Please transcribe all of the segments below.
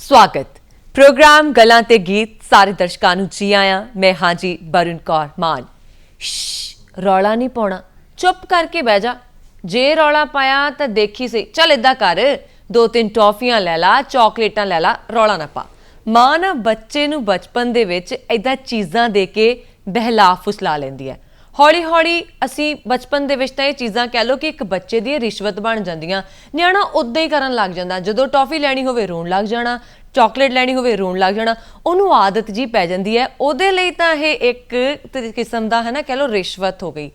स्वागत प्रोग्राम गल्लां ते गीत सारे दर्शकों नूं जी आया। मैं हाँ जी वरुण कौर मान। रौला नहीं पाउणा, चुप करके बह जा। जे रौला पाया तो देखी सही। चल इदा कर, 2-3 टॉफियां लै ला, चॉकलेटां लै ला, रौला ना पा। मां ना बच्चे नूं बचपन दे विच इदा चीज़ां दे के बहला फुसला लैंदी है। हौली हौली असी बचपन दे विच तां ये चीज़ां कह लो कि एक बच्चे दी रिश्वत बन जांदियां। निआणा उद्दां ही करन लग जांदा, जदों टॉफी लैनी होवे रोण लग जाना, चॉकलेट लैनी होवे रोण लग जाना, उहनूं आदत जी पै जांदी है। उहदे लई तां ये एक किस्म दा है ना कह लो रिश्वत हो गई।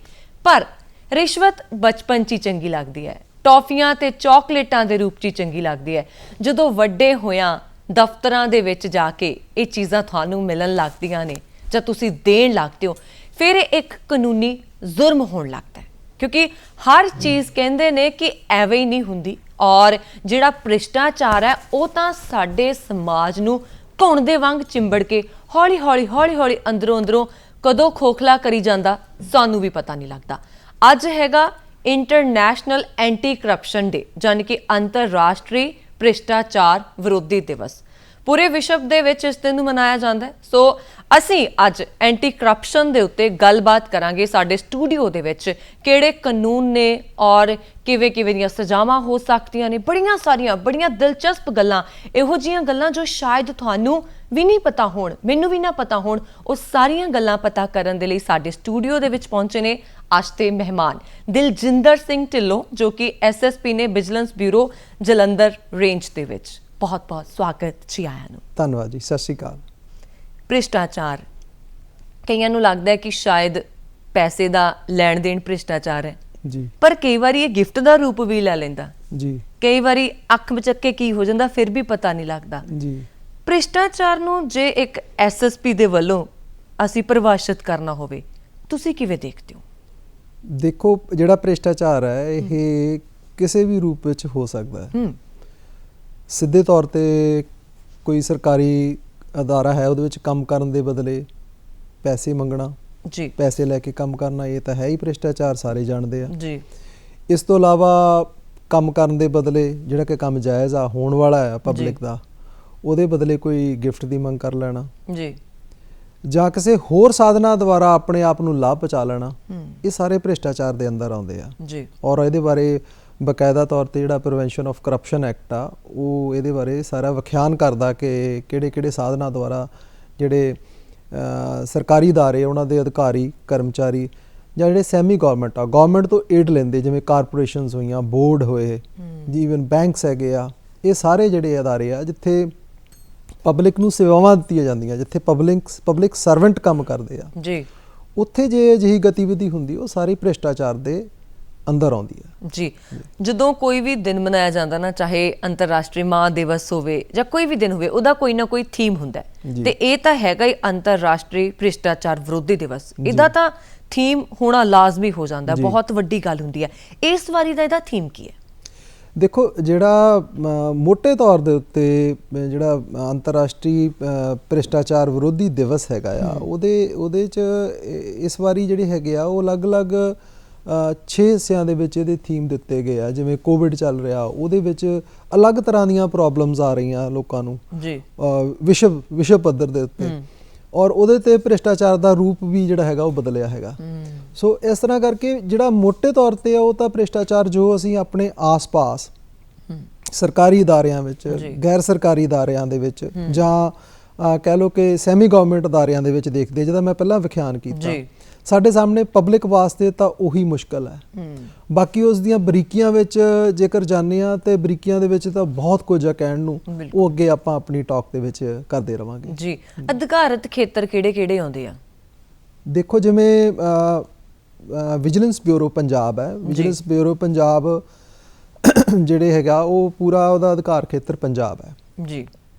पर रिश्वत बचपन च ही चंगी लगदी है, टॉफियां ते चॉकलेटां दे रूप च ही चंगी लगदी है। जदों वड्डे होया दफ्तरां दे विच जाके ये चीज़ां तुहानूं मिलन लगदियां ने जां तुसीं देण लगदे हो, फिर एक कानूनी जुर्म होण लगदा है। क्योंकि हर चीज़ कहंदे ने कि एवें ही नहीं हुंदी, और जिहड़ा भ्रिष्टाचार है वो तां साडे समाज नूं घुण दे वांग चिंबड़ के हौली हौली अंदरों अंदरों कदों खोखला करी जांदा सानूं भी पता नहीं लगदा। अज हैगा इंटरनैशनल एंटी करप्शन डे, यानी कि अंतरराष्ट्रीय भ्रिष्टाचार विरोधी दिवस। पूरे विश्व दे विच इस दिन मनाया जाता है। सो असी अज एंटी करप्शन दे उत्ते गलबात करांगे। साडे स्टूडियो दे विच किहड़े कानून ने और किवें किवें दियां सजावां हो सकदियां ने, बड़ियां सारियां बड़ियां दिलचस्प गल्लां, इहो जिहियां गल्लां जो शायद तुहानूं भी नहीं पता होण, मैनूं भी ना पता होण, ਉਹ ਸਾਰੀਆਂ ਗੱਲਾਂ पता करन दे लई साडे स्टूडियो दे विच पहुंचे ने अज दे मेहमान दिलजिंदर सिंह ढिल्लों, जो कि SSP ने विजिलेंस ब्यूरो जलंधर रेंज दे विच। बहुत बहुत स्वागत जी आया नूं। धन्यवाद जी, सत श्री अकाल। भ्रिष्टाचार कईयां नूं लगदा है कि शायद पैसे दा लैण देण भ्रिष्टाचार है जी, पर कई बार ये गिफ्ट दा रूप भी लै लैंदा जी, कई बारी अख बचक्के की हो जांदा, फिर भी पता नहीं लगदा जी। भ्रिष्टाचार नूं जे एक SSP दे वल्लों असीं परिभाषित करना होवे, तुसीं किवें देखदे हो? देखो, जिहड़ा भ्रिष्टाचार है ये किसी भी रूप विच हो सकदा है। सिद्धे तौर ते कोई सरकारी अदारा है उहदे विच काम करन दे बदले पैसे मंगना जी, पैसे लैके काम करना, ये तो है ही भ्रिष्टाचार, सारे जानते हैं जी। इस तो इलावा काम करन दे बदले जिहड़ा कि काम जायज़ आ होण वाला है पब्लिक दा, ਉਹਦੇ बदले कोई गिफ्ट की मंग कर लेना जी, ਜਾਂ ਕਿਸੇ ਹੋਰ ਸਾਧਨਾਂ ਦੁਆਰਾ ਆਪਣੇ ਆਪ ਨੂੰ ਲਾਭ ਪਹੁੰਚਾ ਲੈਣਾ, ਇਹ ਸਾਰੇ ਭ੍ਰਿਸ਼ਟਾਚਾਰ ਦੇ ਅੰਦਰ ਆਉਂਦੇ ਆ ਜੀ। ਔਰ ਇਹਦੇ ਬਾਰੇ ਬਕਾਇਦਾ ਤੌਰ ਤੇ ਜਿਹੜਾ ਪ੍ਰੀਵੈਂਸ਼ਨ ਆਫ ਕਰਪਸ਼ਨ ਐਕਟ ਆ ਉਹ ਇਹਦੇ ਬਾਰੇ ਸਾਰਾ ਵਿਖਿਆਨ ਕਰਦਾ ਕਿ ਕਿਹੜੇ ਕਿਹੜੇ ਸਾਧਨਾਂ ਦੁਆਰਾ ਜਿਹੜੇ ਸਰਕਾਰੀ ਅਦਾਰੇ ਉਹਨਾਂ ਦੇ ਅਧਿਕਾਰੀ ਕਰਮਚਾਰੀ ਜਾਂ ਜਿਹੜੇ ਸੈਮੀ ਗਵਰਨਮੈਂਟ ਆ, ਗਵਰਨਮੈਂਟ ਤੋਂ ਏਡ ਲੈਂਦੇ, ਜਿਵੇਂ ਕਾਰਪੋਰੇਸ਼ਨਸ ਹੋਈਆਂ, ਬੋਰਡ ਹੋਏ, ਈਵਨ ਬੈਂਕਸ ਹੈਗੇ ਆ, ਇਹ ਸਾਰੇ ਜਿਹੜੇ ਅਦਾਰੇ ਆ ਜਿੱਥੇ ਪਬਲਿਕ ਨੂੰ ਸੇਵਾਵਾਂ ਦਿੱਤੀਆਂ ਜਾਂਦੀਆਂ, ਜਿੱਥੇ ਪਬਲਿਕ ਸਰਵੈਂਟ ਕੰਮ ਕਰਦੇ ਆ ਜੀ, ਉੱਥੇ ਜੇ ਅਜਿਹੀ ਗਤੀਵਿਧੀ ਹੁੰਦੀ ਉਹ ਸਾਰੀ ਭ੍ਰਿਸ਼ਟਾਚਾਰ ਦੇ ਅੰਦਰ ਆਉਂਦੀ ਹੈ ਜੀ। ਜਦੋਂ ਕੋਈ ਵੀ ਦਿਨ ਮਨਾਇਆ ਜਾਂਦਾ ਨਾ, ਚਾਹੇ ਅੰਤਰਰਾਸ਼ਟਰੀ ਮਾਂ ਦਿਵਸ ਹੋਵੇ ਜਾਂ ਕੋਈ ਵੀ ਦਿਨ ਹੋਵੇ, ਉਹਦਾ ਕੋਈ ਨਾ ਕੋਈ ਥੀਮ ਹੁੰਦਾ ਤੇ ਇਹ ਤਾਂ ਹੈਗਾ ਹੀ ਅੰਤਰਰਾਸ਼ਟਰੀ ਭ੍ਰਿਸ਼ਟਾਚਾਰ ਵਿਰੋਧੀ ਦਿਵਸ। ਇਹਦਾ ਤਾਂ ਥੀਮ ਹੋਣਾ ਲਾਜ਼ਮੀ ਹੋ ਜਾਂਦਾ, ਬਹੁਤ ਵੱਡੀ ਗੱਲ ਹੁੰਦੀ ਹੈ। ਇਸ ਵਾਰੀ ਦਾ ਇਹਦਾ ਥੀਮ ਕੀ ਹੈ? ਦੇਖੋ, ਜਿਹੜਾ ਮੋਟੇ ਤੌਰ ਦੇ ਉੱਤੇ ਜਿਹੜਾ ਅੰਤਰਰਾਸ਼ਟਰੀ ਭ੍ਰਿਸ਼ਟਾਚਾਰ ਵਿਰੋਧੀ ਦਿਵਸ ਹੈਗਾ ਆ, ਉਹਦੇ 'ਚ ਇਸ ਵਾਰੀ ਜਿਹੜੇ ਹੈਗੇ ਆ ਉਹ ਅਲੱਗ-ਅਲੱਗ 6 ਹਿੱਸਿਆਂ ਦੇ ਵਿੱਚ ਇਹਦੇ ਥੀਮ ਦਿੱਤੇ ਗਏ ਆ। ਜਿਵੇਂ ਕੋਵਿਡ ਚੱਲ ਰਿਹਾ, ਉਹਦੇ ਵਿੱਚ ਅਲੱਗ ਤਰ੍ਹਾਂ ਦੀਆਂ ਪ੍ਰੋਬਲਮਸ ਆ ਰਹੀਆਂ ਲੋਕਾਂ ਨੂੰ ਜੀ, ਵਿਸ਼ਵ ਪੱਧਰ ਦੇ ਉੱਤੇ, ਔਰ ਉਹਦੇ ਤੇ ਭ੍ਰਿਸ਼ਟਾਚਾਰ ਦਾ ਰੂਪ ਵੀ ਜਿਹੜਾ ਹੈਗਾ ਉਹ ਬਦਲਿਆ ਹੈਗਾ। ਸੋ ਇਸ ਤਰ੍ਹਾਂ ਕਰਕੇ ਜਿਹੜਾ ਮੋਟੇ ਤੌਰ ਤੇ ਆ ਉਹ ਤਾਂ ਭ੍ਰਿਸ਼ਟਾਚਾਰ ਜੋ ਅਸੀਂ ਆਪਣੇ ਆਸ-ਪਾਸ ਸਰਕਾਰੀ ਅਦਾਰਿਆਂ ਵਿੱਚ, ਗੈਰ ਸਰਕਾਰੀ ਅਦਾਰਿਆਂ ਦੇ ਵਿੱਚ ਜਾਂ ਕਹਿ ਲਓ ਕਿ ਸੈਮੀ ਗਵਰਨਮੈਂਟ ਅਦਾਰਿਆਂ ਦੇ ਵਿੱਚ ਦੇਖਦੇ, ਜਿਹਦਾ ਮੈਂ ਪਹਿਲਾਂ ਵਿਖਿਆਨ ਕੀਤਾ, ਸਾਡੇ ਸਾਹਮਣੇ ਪਬਲਿਕ ਵਾਸਤੇ ਤਾਂ ਉਹੀ ਮੁਸ਼ਕਲ ਹੈ। ਬਾਕੀ ਉਸ ਦੀਆਂ ਬਰੀਕੀਆਂ ਵਿੱਚ ਜੇਕਰ ਜਾਂਦੇ ਹਾਂ ਤੇ ਬਰੀਕੀਆਂ ਦੇ ਵਿੱਚ ਤਾਂ ਬਹੁਤ ਕੁਝ ਆ ਕਹਿਣ ਨੂੰ, ਉਹ ਅੱਗੇ ਆਪਾਂ ਆਪਣੀ ਟਾਕ ਦੇ ਵਿੱਚ ਕਰਦੇ ਰਵਾਂਗੇ ਜੀ। ਅਧਿਕਾਰਤ ਖੇਤਰ ਕਿਹੜੇ-ਕਿਹੜੇ ਆਉਂਦੇ ਆ? ਦੇਖੋ, ਜਿਵੇਂ ਵਿਜੀਲੈਂਸ ਬਿਊਰੋ ਪੰਜਾਬ ਹੈ, ਵਿਜੀਲੈਂਸ ਬਿਊਰੋ ਪੰਜਾਬ ਜਿਹੜੇ ਹੈਗਾ ਉਹ ਪੂਰਾ ਉਹਦਾ ਅਧਿਕਾਰ ਖੇਤਰ ਪੰਜਾਬ ਹੈ ਜੀ।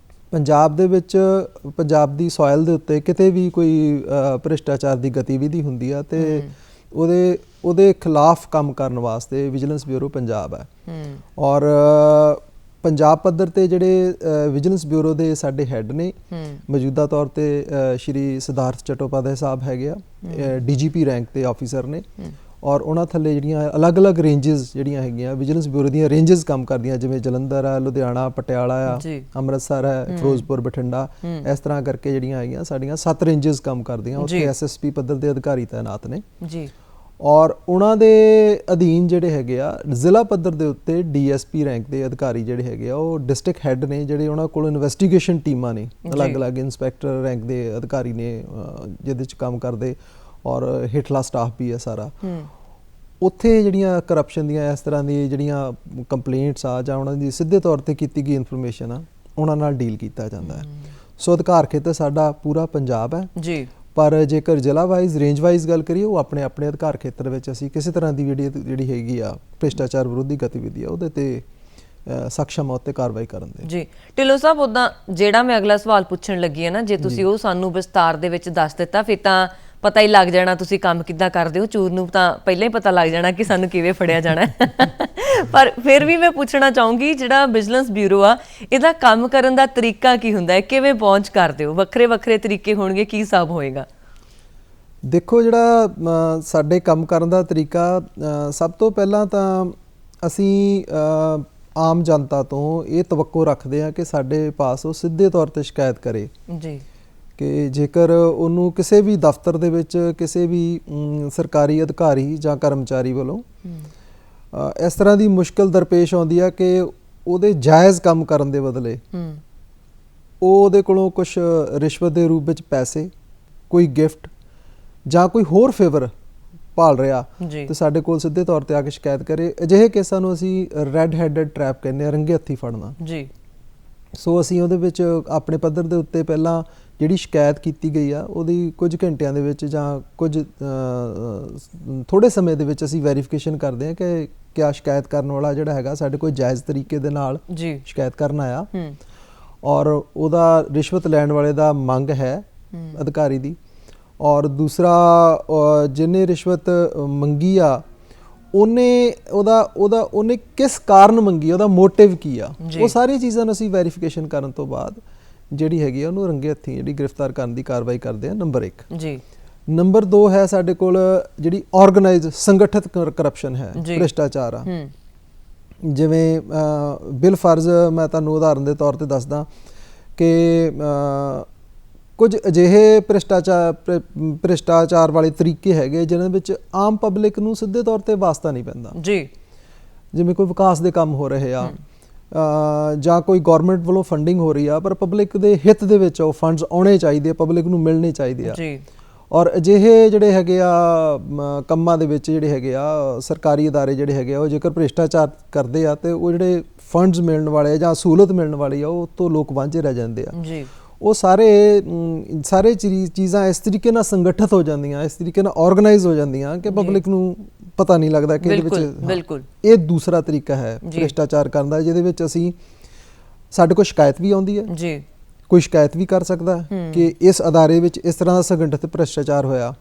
ਪੰਜਾਬ ਦੇ ਵਿੱਚ, ਪੰਜਾਬ ਦੀ ਸੋਇਲ ਦੇ ਉੱਤੇ ਕਿਤੇ ਵੀ ਕੋਈ ਭ੍ਰਿਸ਼ਟਾਚਾਰ ਦੀ ਗਤੀਵਿਧੀ ਹੁੰਦੀ ਆ ਤੇ ਉਹਦੇ ਖਿਲਾਫ ਕੰਮ ਕਰਨ ਵਾਸਤੇ ਵਿਜੀਲੈਂਸ ਬਿਊਰੋ ਪੰਜਾਬ ਹੈ। ਔਰ ਪੰਜਾਬ ਪੱਧਰ ਤੇ ਜਿਹੜੇ ਵਿਜੀਲੈਂਸ ਬਿਊਰੋ ਦੇ ਸਾਡੇ ਹੈੱਡ ਨੇ ਮੌਜੂਦਾ ਤੌਰ ਤੇ ਸ਼੍ਰੀ ਸਿਧਾਰਥ ਚਟੋਪਾਧਿਆਏ ਸਾਹਿਬ ਹੈਗੇ ਆ, DGP ਰੈਂਕ ਤੇ ਆਫੀਸਰ ਨੇ, ਔਰ ਉਹਨਾਂ ਥੱਲੇ ਜਿਹੜੀਆਂ ਅਲੱਗ-ਅਲੱਗ ਰੇਂਜਸ ਜਿਹੜੀਆਂ ਹੈਗੀਆਂ ਵਿਜੀਲੈਂਸ ਬਿਊਰੋ ਦੀਆਂ ਰੇਂਜਸ ਕੰਮ ਕਰਦੀਆਂ, ਜਿਵੇਂ ਜਲੰਧਰ ਆ, ਲੁਧਿਆਣਾ, ਪਟਿਆਲਾ ਆ, ਅੰਮ੍ਰਿਤਸਰ ਹੈ, ਫਿਰੋਜ਼ਪੁਰ, ਬਠਿੰਡਾ, ਇਸ ਤਰ੍ਹਾਂ ਕਰਕੇ ਜਿਹੜੀਆਂ ਹੈਗੀਆਂ ਸਾਡੀਆਂ 7 ਰੇਂਜਸ ਕੰਮ ਕਰਦੀਆਂ। ਉੱਥੇ ਐਸਐਸਪੀ ਪੱਧਰ ਦੇ ਅਧਿਕਾਰੀ ਤਾਇਨਾਤ ਨੇ ਜੀ, ਔਰ ਉਹਨਾਂ ਦੇ ਅਧੀਨ ਜਿਹੜੇ ਹੈਗੇ ਆ ਜ਼ਿਲ੍ਹਾ ਪੱਧਰ ਦੇ ਉੱਤੇ ਡੀਐਸਪੀ ਰੈਂਕ ਦੇ ਅਧਿਕਾਰੀ ਜਿਹੜੇ ਹੈਗੇ ਆ ਉਹ ਡਿਸਟ੍ਰਿਕਟ ਹੈੱਡ ਨੇ, ਜਿਹੜੇ ਉਹਨਾਂ ਕੋਲ ਇਨਵੈਸਟੀਗੇਸ਼ਨ ਟੀਮਾਂ ਨੇ, ਅਲੱਗ-ਅਲੱਗ ਇੰਸਪੈਕਟਰ ਰੈਂਕ ਦੇ ਅਧਿਕਾਰੀ ਨੇ ਜਿਹਦੇ 'ਚ ਕੰਮ ਕਰਦੇ, ਔਰ ਹੇਠਲਾ ਸਟਾਫ ਵੀ ਹੈ ਸਾਰਾ। ਉੱਥੇ ਜਿਹੜੀਆਂ ਕਰਪਸ਼ਨ ਦੀਆਂ ਇਸ ਤਰ੍ਹਾਂ ਦੀ ਜਿਹੜੀਆਂ ਕੰਪਲੇਂਟਸ ਆ ਜਾਂ ਉਹਨਾਂ ਦੀ ਸਿੱਧੇ ਤੌਰ ਤੇ ਕੀਤੀ ਗਈ ਇਨਫੋਰਮੇਸ਼ਨ ਆ, ਉਹਨਾਂ ਨਾਲ ਡੀਲ ਕੀਤਾ ਜਾਂਦਾ ਹੈ। ਸੋ ਅਧਿਕਾਰ ਖੇਤਰ ਸਾਡਾ ਪੂਰਾ ਪੰਜਾਬ ਹੈ ਜੀ, ਪਰ ਜੇਕਰ ਜ਼ਿਲ੍ਹਾ ਵਾਈਜ਼, ਰੇਂਜ ਵਾਈਜ਼ ਗੱਲ ਕਰੀਏ, ਉਹ ਆਪਣੇ ਆਪਣੇ ਅਧਿਕਾਰ ਖੇਤਰ ਵਿੱਚ ਅਸੀਂ ਕਿਸੇ ਤਰ੍ਹਾਂ ਦੀ ਜਿਹੜੀ ਹੈਗੀ ਆ ਭ੍ਰਿਸ਼ਟਾਚਾਰ ਵਿਰੋਧੀ ਗਤੀਵਿਧੀ ਆ ਉਹਦੇ ਤੇ ਸક્ષਮ ਉੱਤੇ ਕਾਰਵਾਈ ਕਰਨ ਦੇ। ਜੀ ਢਿੱਲੋਂ ਸਾਹਿਬ, ਉੱਦਾਂ ਜਿਹੜਾ ਮੈਂ ਅਗਲਾ ਸਵਾਲ ਪੁੱਛਣ ਲੱਗੀ ਹੈ ਨਾ, ਜੇ ਤੁਸੀਂ ਉਹ ਸਾਨੂੰ ਵਿਸਤਾਰ ਦੇ ਵਿੱਚ ਦੱਸ ਦਿੱਤਾ ਫਿਰ ਤਾਂ ਪਤਾ ਹੀ ਲੱਗ ਜਾਣਾ ਤੁਸੀਂ ਕੰਮ ਕਿੱਦਾਂ ਕਰਦੇ ਹੋ। ਚੂਰ ਨੂੰ ਤਾਂ ਪਹਿਲਾਂ ਹੀ ਪਤਾ ਲੱਗ ਜਾਣਾ ਕਿ ਸਾਨੂੰ ਕਿਵੇਂ ਫੜਿਆ ਜਾਣਾ। ਪਰ ਫਿਰ ਵੀ ਮੈਂ ਪੁੱਛਣਾ ਚਾਹੂੰਗੀ, ਜਿਹੜਾ ਵਿਜੀਲੈਂਸ ਬਿਊਰੋ ਆ, ਇਹਦਾ ਕੰਮ ਕਰਨ ਦਾ ਤਰੀਕਾ ਕੀ ਹੁੰਦਾ ਹੈ, ਕਿਵੇਂ ਪਹੁੰਚ ਕਰਦੇ ਹੋ? ਵੱਖਰੇ ਵੱਖਰੇ ਤਰੀਕੇ ਹੋਣਗੇ, ਕੀ ਹਿਸਾਬ ਹੋਏਗਾ? ਦੇਖੋ, ਜਿਹੜਾ ਸਾਡੇ ਕੰਮ ਕਰਨ ਦਾ ਤਰੀਕਾ, ਸਭ ਤੋਂ ਪਹਿਲਾਂ ਤਾਂ ਅਸੀਂ ਆਮ ਜਨਤਾ ਤੋਂ ਇਹ ਤਵੱਕੋ ਰੱਖਦੇ ਹਾਂ ਕਿ ਸਾਡੇ ਪਾਸ ਉਹ ਸਿੱਧੇ ਤੌਰ ਤੇ ਸ਼ਿਕਾਇਤ ਕਰੇ ਜੀ, ਕਿ ਜੇਕਰ ਉਹਨੂੰ ਕਿਸੇ ਵੀ ਦਫ਼ਤਰ ਦੇ ਵਿੱਚ ਕਿਸੇ ਵੀ ਸਰਕਾਰੀ ਅਧਿਕਾਰੀ ਜਾਂ ਕਰਮਚਾਰੀ ਵੱਲੋਂ ਇਸ ਤਰ੍ਹਾਂ ਦੀ ਮੁਸ਼ਕਿਲ ਦਰਪੇਸ਼ ਆਉਂਦੀ ਆ ਕਿ ਉਹਦੇ ਜਾਇਜ਼ ਕੰਮ ਕਰਨ ਦੇ ਬਦਲੇ ਉਹ ਉਹਦੇ ਕੋਲੋਂ ਕੁਝ ਰਿਸ਼ਵਤ ਦੇ ਰੂਪ ਵਿੱਚ ਪੈਸੇ, ਕੋਈ ਗਿਫਟ ਜਾਂ ਕੋਈ ਹੋਰ ਫੇਵਰ ਭਾਲ ਰਿਹਾ, ਤੇ ਸਾਡੇ ਕੋਲ ਸਿੱਧੇ ਤੌਰ ਤੇ ਆ ਕੇ ਸ਼ਿਕਾਇਤ ਕਰੇ। ਅਜਿਹੇ ਕੇਸਾਂ ਨੂੰ ਅਸੀਂ ਰੈੱਡ ਹੈਡਡ ਟਰੈਪ ਕਹਿੰਦੇ ਆ, ਰੰਗੇ ਹੱਥੀ ਫੜਨਾ ਜੀ। ਸੋ ਅਸੀਂ ਉਹਦੇ ਵਿੱਚ ਆਪਣੇ ਪੱਧਰ ਦੇ ਉੱਤੇ ਪਹਿਲਾਂ ਜਿਹੜੀ ਸ਼ਿਕਾਇਤ ਕੀਤੀ ਗਈ ਆ ਉਹਦੀ ਕੁਝ ਘੰਟਿਆਂ ਦੇ ਵਿੱਚ ਜਾਂ ਕੁਝ ਥੋੜ੍ਹੇ ਸਮੇਂ ਦੇ ਵਿੱਚ ਅਸੀਂ ਵੈਰੀਫਿਕੇਸ਼ਨ ਕਰਦੇ ਹਾਂ ਕਿ ਕਿਆ ਸ਼ਿਕਾਇਤ ਕਰਨ ਵਾਲਾ ਜਿਹੜਾ ਹੈਗਾ ਸਾਡੇ ਕੋਲ ਜਾਇਜ਼ ਤਰੀਕੇ ਦੇ ਨਾਲ ਸ਼ਿਕਾਇਤ ਕਰਨ ਆਇਆ, ਔਰ ਉਹਦਾ ਰਿਸ਼ਵਤ ਲੈਣ ਵਾਲੇ ਦਾ ਮੰਗ ਹੈ ਅਧਿਕਾਰੀ ਦੀ, ਔਰ ਦੂਸਰਾ ਜਿਹਨੇ ਰਿਸ਼ਵਤ ਮੰਗੀ ਆ ਉਹਨੇ ਕਿਸ ਕਾਰਨ ਮੰਗੀ, ਉਹਦਾ ਮੋਟਿਵ ਕੀ ਆ, ਉਹ ਸਾਰੀ ਚੀਜ਼ਾਂ ਨੂੰ ਅਸੀਂ ਵੈਰੀਫਿਕੇਸ਼ਨ ਕਰਨ ਤੋਂ ਬਾਅਦ ਜਿਹੜੀ ਹੈਗੀ ਆ ਉਹਨੂੰ ਰੰਗੇ ਹੱਥੀਂ ਜਿਹੜੀ ਗ੍ਰਿਫਤਾਰ ਕਰਨ ਦੀ ਕਾਰਵਾਈ ਕਰਦੇ ਆ। ਨੰਬਰ 1 ਜੀ। ਨੰਬਰ 2 ਹੈ ਸਾਡੇ ਕੋਲ ਜਿਹੜੀ ਆਰਗੇਨਾਈਜ਼ਡ ਸੰਗਠਿਤ ਕਰਪਸ਼ਨ ਹੈ, ਭ੍ਰਿਸ਼ਟਾਚਾਰ ਆ। ਜਿਵੇਂ ਬਿਲ ਫਰਜ਼ ਮੈਂ ਤੁਹਾਨੂੰ ਉਦਾਹਰਨ ਦੇ ਤੌਰ ਤੇ ਦੱਸਦਾ ਕਿ ਕੁਝ ਅਜਿਹੇ ਭ੍ਰਿਸ਼ਟਾਚਾਰ ਵਾਲੇ ਤਰੀਕੇ ਹੈਗੇ ਜਿਨ੍ਹਾਂ ਵਿੱਚ ਆਮ ਪਬਲਿਕ ਨੂੰ ਸਿੱਧੇ ਤੌਰ ਤੇ ਵਾਸਤਾ ਨਹੀਂ ਪੈਂਦਾ ਜੀ। ਜਿਵੇਂ ਕੋਈ ਵਿਕਾਸ ਦੇ ਕੰਮ ਹੋ ਰਹੇ ਆ ਜਾਂ ਕੋਈ ਗਵਰਨਮੈਂਟ ਵੱਲੋਂ ਫੰਡਿੰਗ ਹੋ ਰਹੀ ਆ, ਪਰ ਪਬਲਿਕ ਦੇ ਹਿੱਤ ਦੇ ਵਿੱਚ ਉਹ ਫੰਡਸ ਆਉਣੇ ਚਾਹੀਦੇ, ਪਬਲਿਕ ਨੂੰ ਮਿਲਣੇ ਚਾਹੀਦੇ ਆ ਜੀ। ਔਰ ਅਜਿਹੇ ਜਿਹੜੇ ਹੈਗੇ ਆ ਕੰਮਾਂ ਦੇ ਵਿੱਚ ਜਿਹੜੇ ਹੈਗੇ ਆ ਸਰਕਾਰੀ ਅਦਾਰੇ ਜਿਹੜੇ ਹੈਗੇ ਆ ਉਹ ਜੇਕਰ ਭ੍ਰਿਸ਼ਟਾਚਾਰ ਕਰਦੇ ਆ ਤੇ ਉਹ ਜਿਹੜੇ ਫੰਡਸ ਮਿਲਣ ਵਾਲੇ ਜਾਂ ਸਹੂਲਤ ਮਿਲਣ ਵਾਲੀ ਆ ਉਹ ਤੋਂ ਲੋਕ ਵਾਂਝੇ ਰਹਿ ਜਾਂਦੇ ਆ ਜੀ। ਉਹ ਸਾਰੇ ਚੀਜ਼ਾਂ ਇਸ ਤਰੀਕੇ ਨਾਲ ਸੰਗਠਿਤ ਹੋ ਜਾਂਦੀਆਂ, ਇਸ ਤਰੀਕੇ ਨਾਲ ਆਰਗੇਨਾਈਜ਼ ਹੋ ਜਾਂਦੀਆਂ ਕਿ ਪਬਲਿਕ ਨੂੰ ਪਤਾ ਨਹੀਂ ਲੱਗਦਾ ਕਿ ਇਹਦੇ ਵਿੱਚ ਇਹ ਦੂਸਰਾ ਤਰੀਕਾ ਹੈ ਭ੍ਰਿਸ਼ਟਾਚਾਰ ਕਰਨ ਦਾ, ਜਿਹਦੇ ਵਿੱਚ ਸਾਡੇ ਕੋਲ ਸ਼ਿਕਾਇਤ ਵੀ ਆਉਂਦੀ ਹੈ ਜੀ, ਕੋਈ ਸ਼ਿਕਾਇਤ ਵੀ ਕਰ ਸਕਦਾ ਕਿ ਇਸ ਅਦਾਰੇ ਵਿੱਚ ਇਸ ਤਰ੍ਹਾਂ ਦਾ ਸੰਗਠਿਤ ਭ੍ਰਿਸ਼ਟਾਚਾਰ ਹੋਇਆ।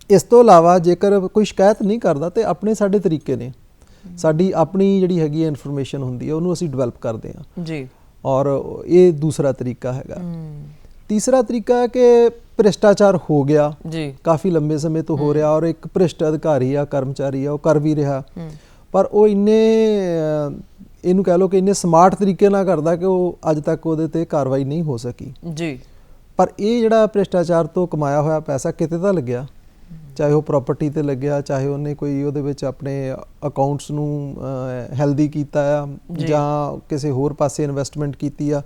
ਇਸ ਤੋਂ ਇਲਾਵਾ ਜੇਕਰ ਕੋਈ ਸ਼ਿਕਾਇਤ ਨਹੀਂ ਕਰਦਾ ਤੇ ਸਾਡੇ ਤਰੀਕੇ ਨੇ, ਸਾਡੀ ਆਪਣੀ ਜਿਹੜੀ ਹੈਗੀ ਇਨਫੋਰਮੇਸ਼ਨ ਹੁੰਦੀ ਹੈ ਉਹਨੂੰ ਅਸੀਂ ਡਿਵੈਲਪ ਕਰਦੇ ਹਾਂ ਜੀ, ਔਰ ਇਹ ਦੂਸਰਾ ਤਰੀਕਾ ਹੈਗਾ। ਤੀਸਰਾ ਤਰੀਕਾ ਹੈ ਕਿ ਭ੍ਰਿਸ਼ਟਾਚਾਰ ਹੋ ਗਿਆ ਜੀ, ਕਾਫੀ ਲੰਬੇ ਸਮੇਂ ਤੋਂ ਹੋ ਰਿਹਾ, ਔਰ ਇੱਕ ਭ੍ਰਿਸ਼ਟ ਅਧਿਕਾਰੀ ਆ, ਕਰਮਚਾਰੀ ਆ, ਉਹ ਕਰ ਵੀ ਰਿਹਾ, ਪਰ ਉਹ ਇਹਨੂੰ ਕਹਿ ਲਓ ਕਿ ਇੰਨੇ ਸਮਾਰਟ ਤਰੀਕੇ ਨਾਲ ਕਰਦਾ ਕਿ ਉਹ ਅੱਜ ਤੱਕ ਉਹਦੇ ਤੇ ਕਾਰਵਾਈ ਨਹੀਂ ਹੋ ਸਕੀ ਜੀ। ਪਰ ਇਹ ਜਿਹੜਾ ਭ੍ਰਿਸ਼ਟਾਚਾਰ ਤੋਂ ਕਮਾਇਆ ਹੋਇਆ ਪੈਸਾ ਕਿਤੇ ਤਾਂ ਲੱਗਿਆ, ਚਾਹੇ ਉਹ ਪ੍ਰਾਪਰਟੀ ਤੇ ਲੱਗਿਆ, ਚਾਹੇ ਉਹਨੇ ਕੋਈ ਉਹਦੇ ਵਿੱਚ ਆਪਣੇ ਅਕਾਊਂਟਸ ਨੂੰ ਹੈਲਦੀ ਕੀਤਾ ਆ ਜਾਂ ਕਿਸੇ ਹੋਰ ਪਾਸੇ ਇਨਵੈਸਟਮੈਂਟ ਕੀਤੀ ਆ।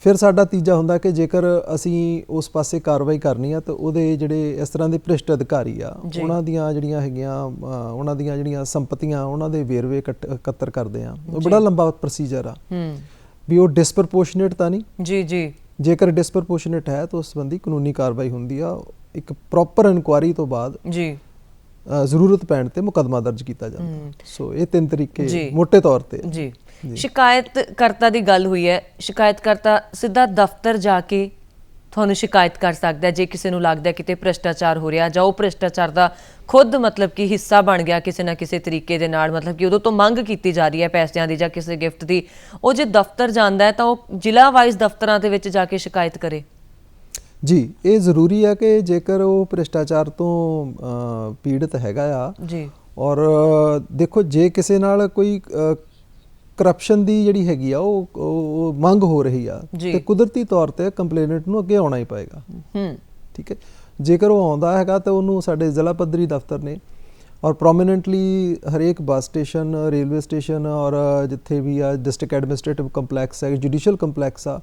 ਫਿਰ ਸਾਡਾ ਤੀਜਾ ਹੁੰਦਾ ਕਿ ਜੇਕਰ ਅਸੀਂ ਉਸ ਪਾਸੇ ਕਾਰਵਾਈ ਕਰਨੀ ਆ ਤਾਂ ਉਹਦੇ ਜਿਹੜੇ ਇਸ ਤਰ੍ਹਾਂ ਦੇ ਭ੍ਰਿਸ਼ਟ ਅਧਿਕਾਰੀ ਆ ਉਹਨਾਂ ਦੀਆਂ ਜਿਹੜੀਆਂ ਹੈਗੀਆਂ ਉਹਨਾਂ ਦੀਆਂ ਜਿਹੜੀਆਂ ਸੰਪਤੀਆਂ ਉਹਨਾਂ ਦੇ ਵੇਰਵੇ ਇਕੱਤਰ ਕਰਦੇ ਆ। ਉਹ ਬੜਾ ਲੰਬਾ ਪ੍ਰੋਸੀਜਰ ਆ ਵੀ ਉਹ ਡਿਸਪਰਪੋਰਸ਼ਨੇਟ ਤਾਂ ਨਹੀਂ ਜੀ ਜੀ। ਜੇਕਰ ਡਿਸਪਰਪੋਰਸ਼ਨੇਟ ਹੈ ਤਾਂ ਉਸ ਸੰਬੰਧੀ ਕਾਨੂੰਨੀ ਕਾਰਵਾਈ ਹੁੰਦੀ ਆ, ਇੱਕ ਪ੍ਰੋਪਰ ਇਨਕੁਆਇਰੀ ਤੋਂ ਬਾਅਦ ਜੀ ਜ਼ਰੂਰਤ ਪੈਣ ਤੇ ਮੁਕੱਦਮਾ ਦਰਜ ਕੀਤਾ ਜਾਂਦਾ। ਸੋ ਇਹ 3 ਤਰੀਕੇ ਮੋਟੇ ਤੌਰ ਤੇ ਜੀ। ਸ਼ਿਕਾਇਤਕਰਤਾ ਦੀ ਗੱਲ ਹੋਈ ਹੈ, ਸ਼ਿਕਾਇਤਕਰਤਾ ਸਿੱਧਾ ਦਫ਼ਤਰ ਜਾ ਕੇ ਤੁਹਾਨੂੰ ਸ਼ਿਕਾਇਤ ਕਰ ਸਕਦਾ ਜੇ ਕਿਸੇ ਨੂੰ ਲੱਗਦਾ ਕਿਤੇ ਭ੍ਰਿਸ਼ਟਾਚਾਰ ਹੋ ਰਿਹਾ ਜਾਂ ਉਹ ਭ੍ਰਿਸ਼ਟਾਚਾਰ ਦਾ ਖੁਦ ਮਤਲਬ ਕਿ ਹਿੱਸਾ ਬਣ ਗਿਆ ਕਿਸੇ ਨਾ ਕਿਸੇ ਤਰੀਕੇ ਦੇ ਨਾਲ, ਮਤਲਬ ਕਿ ਉਦੋਂ ਤੋਂ ਮੰਗ ਕੀਤੀ ਜਾ ਰਹੀ ਹੈ ਪੈਸਿਆਂ ਦੀ ਜਾਂ ਕਿਸੇ ਗਿਫਟ ਦੀ, ਉਹ ਜੇ ਦਫ਼ਤਰ ਜਾਂਦਾ ਹੈ ਤਾਂ ਉਹ ਜ਼ਿਲ੍ਹਾ ਵਾਈਜ਼ ਦਫ਼ਤਰਾਂ ਦੇ ਵਿੱਚ ਜਾ ਕੇ ਸ਼ਿਕਾਇਤ ਕਰੇ। ਜੀ ਇਹ ਜ਼ਰੂਰੀ ਹੈ ਕਿ ਜੇਕਰ ਉਹ ਭ੍ਰਿਸ਼ਟਾਚਾਰ ਤੋਂ ਪੀੜਤ ਹੈਗਾ ਆ ਜੀ ਔਰ ਦੇਖੋ ਜੇ ਕਿਸੇ ਨਾਲ ਕੋਈ ਕਰਪਸ਼ਨ ਦੀ ਜਿਹੜੀ ਹੈਗੀ ਆ ਉਹ ਮੰਗ ਹੋ ਰਹੀ ਆ ਤੇ ਕੁਦਰਤੀ ਤੌਰ ਤੇ ਕੰਪਲੇਨੈਂਟ ਨੂੰ ਅੱਗੇ ਆਉਣਾ ਹੀ ਪਏਗਾ। ਠੀਕ ਹੈ, ਜੇਕਰ ਉਹ ਆਉਂਦਾ ਹੈਗਾ ਤਾਂ ਉਹਨੂੰ ਸਾਡੇ ਜ਼ਿਲ੍ਹਾ ਪੱਧਰੀ ਦਫ਼ਤਰ ਨੇ ਔਰ ਪ੍ਰੋਮੀਨੈਂਟਲੀ ਹਰੇਕ ਬੱਸ ਸਟੇਸ਼ਨ, ਰੇਲਵੇ ਸਟੇਸ਼ਨ ਔਰ ਜਿੱਥੇ ਵੀ ਆ ਡਿਸਟ੍ਰਿਕਟ ਐਡਮਿਨਿਸਟ੍ਰੇਟਿਵ ਕੰਪਲੈਕਸ ਹੈ, ਜੁਡੀਸ਼ੀਅਲ ਕੰਪਲੈਕਸ ਆ,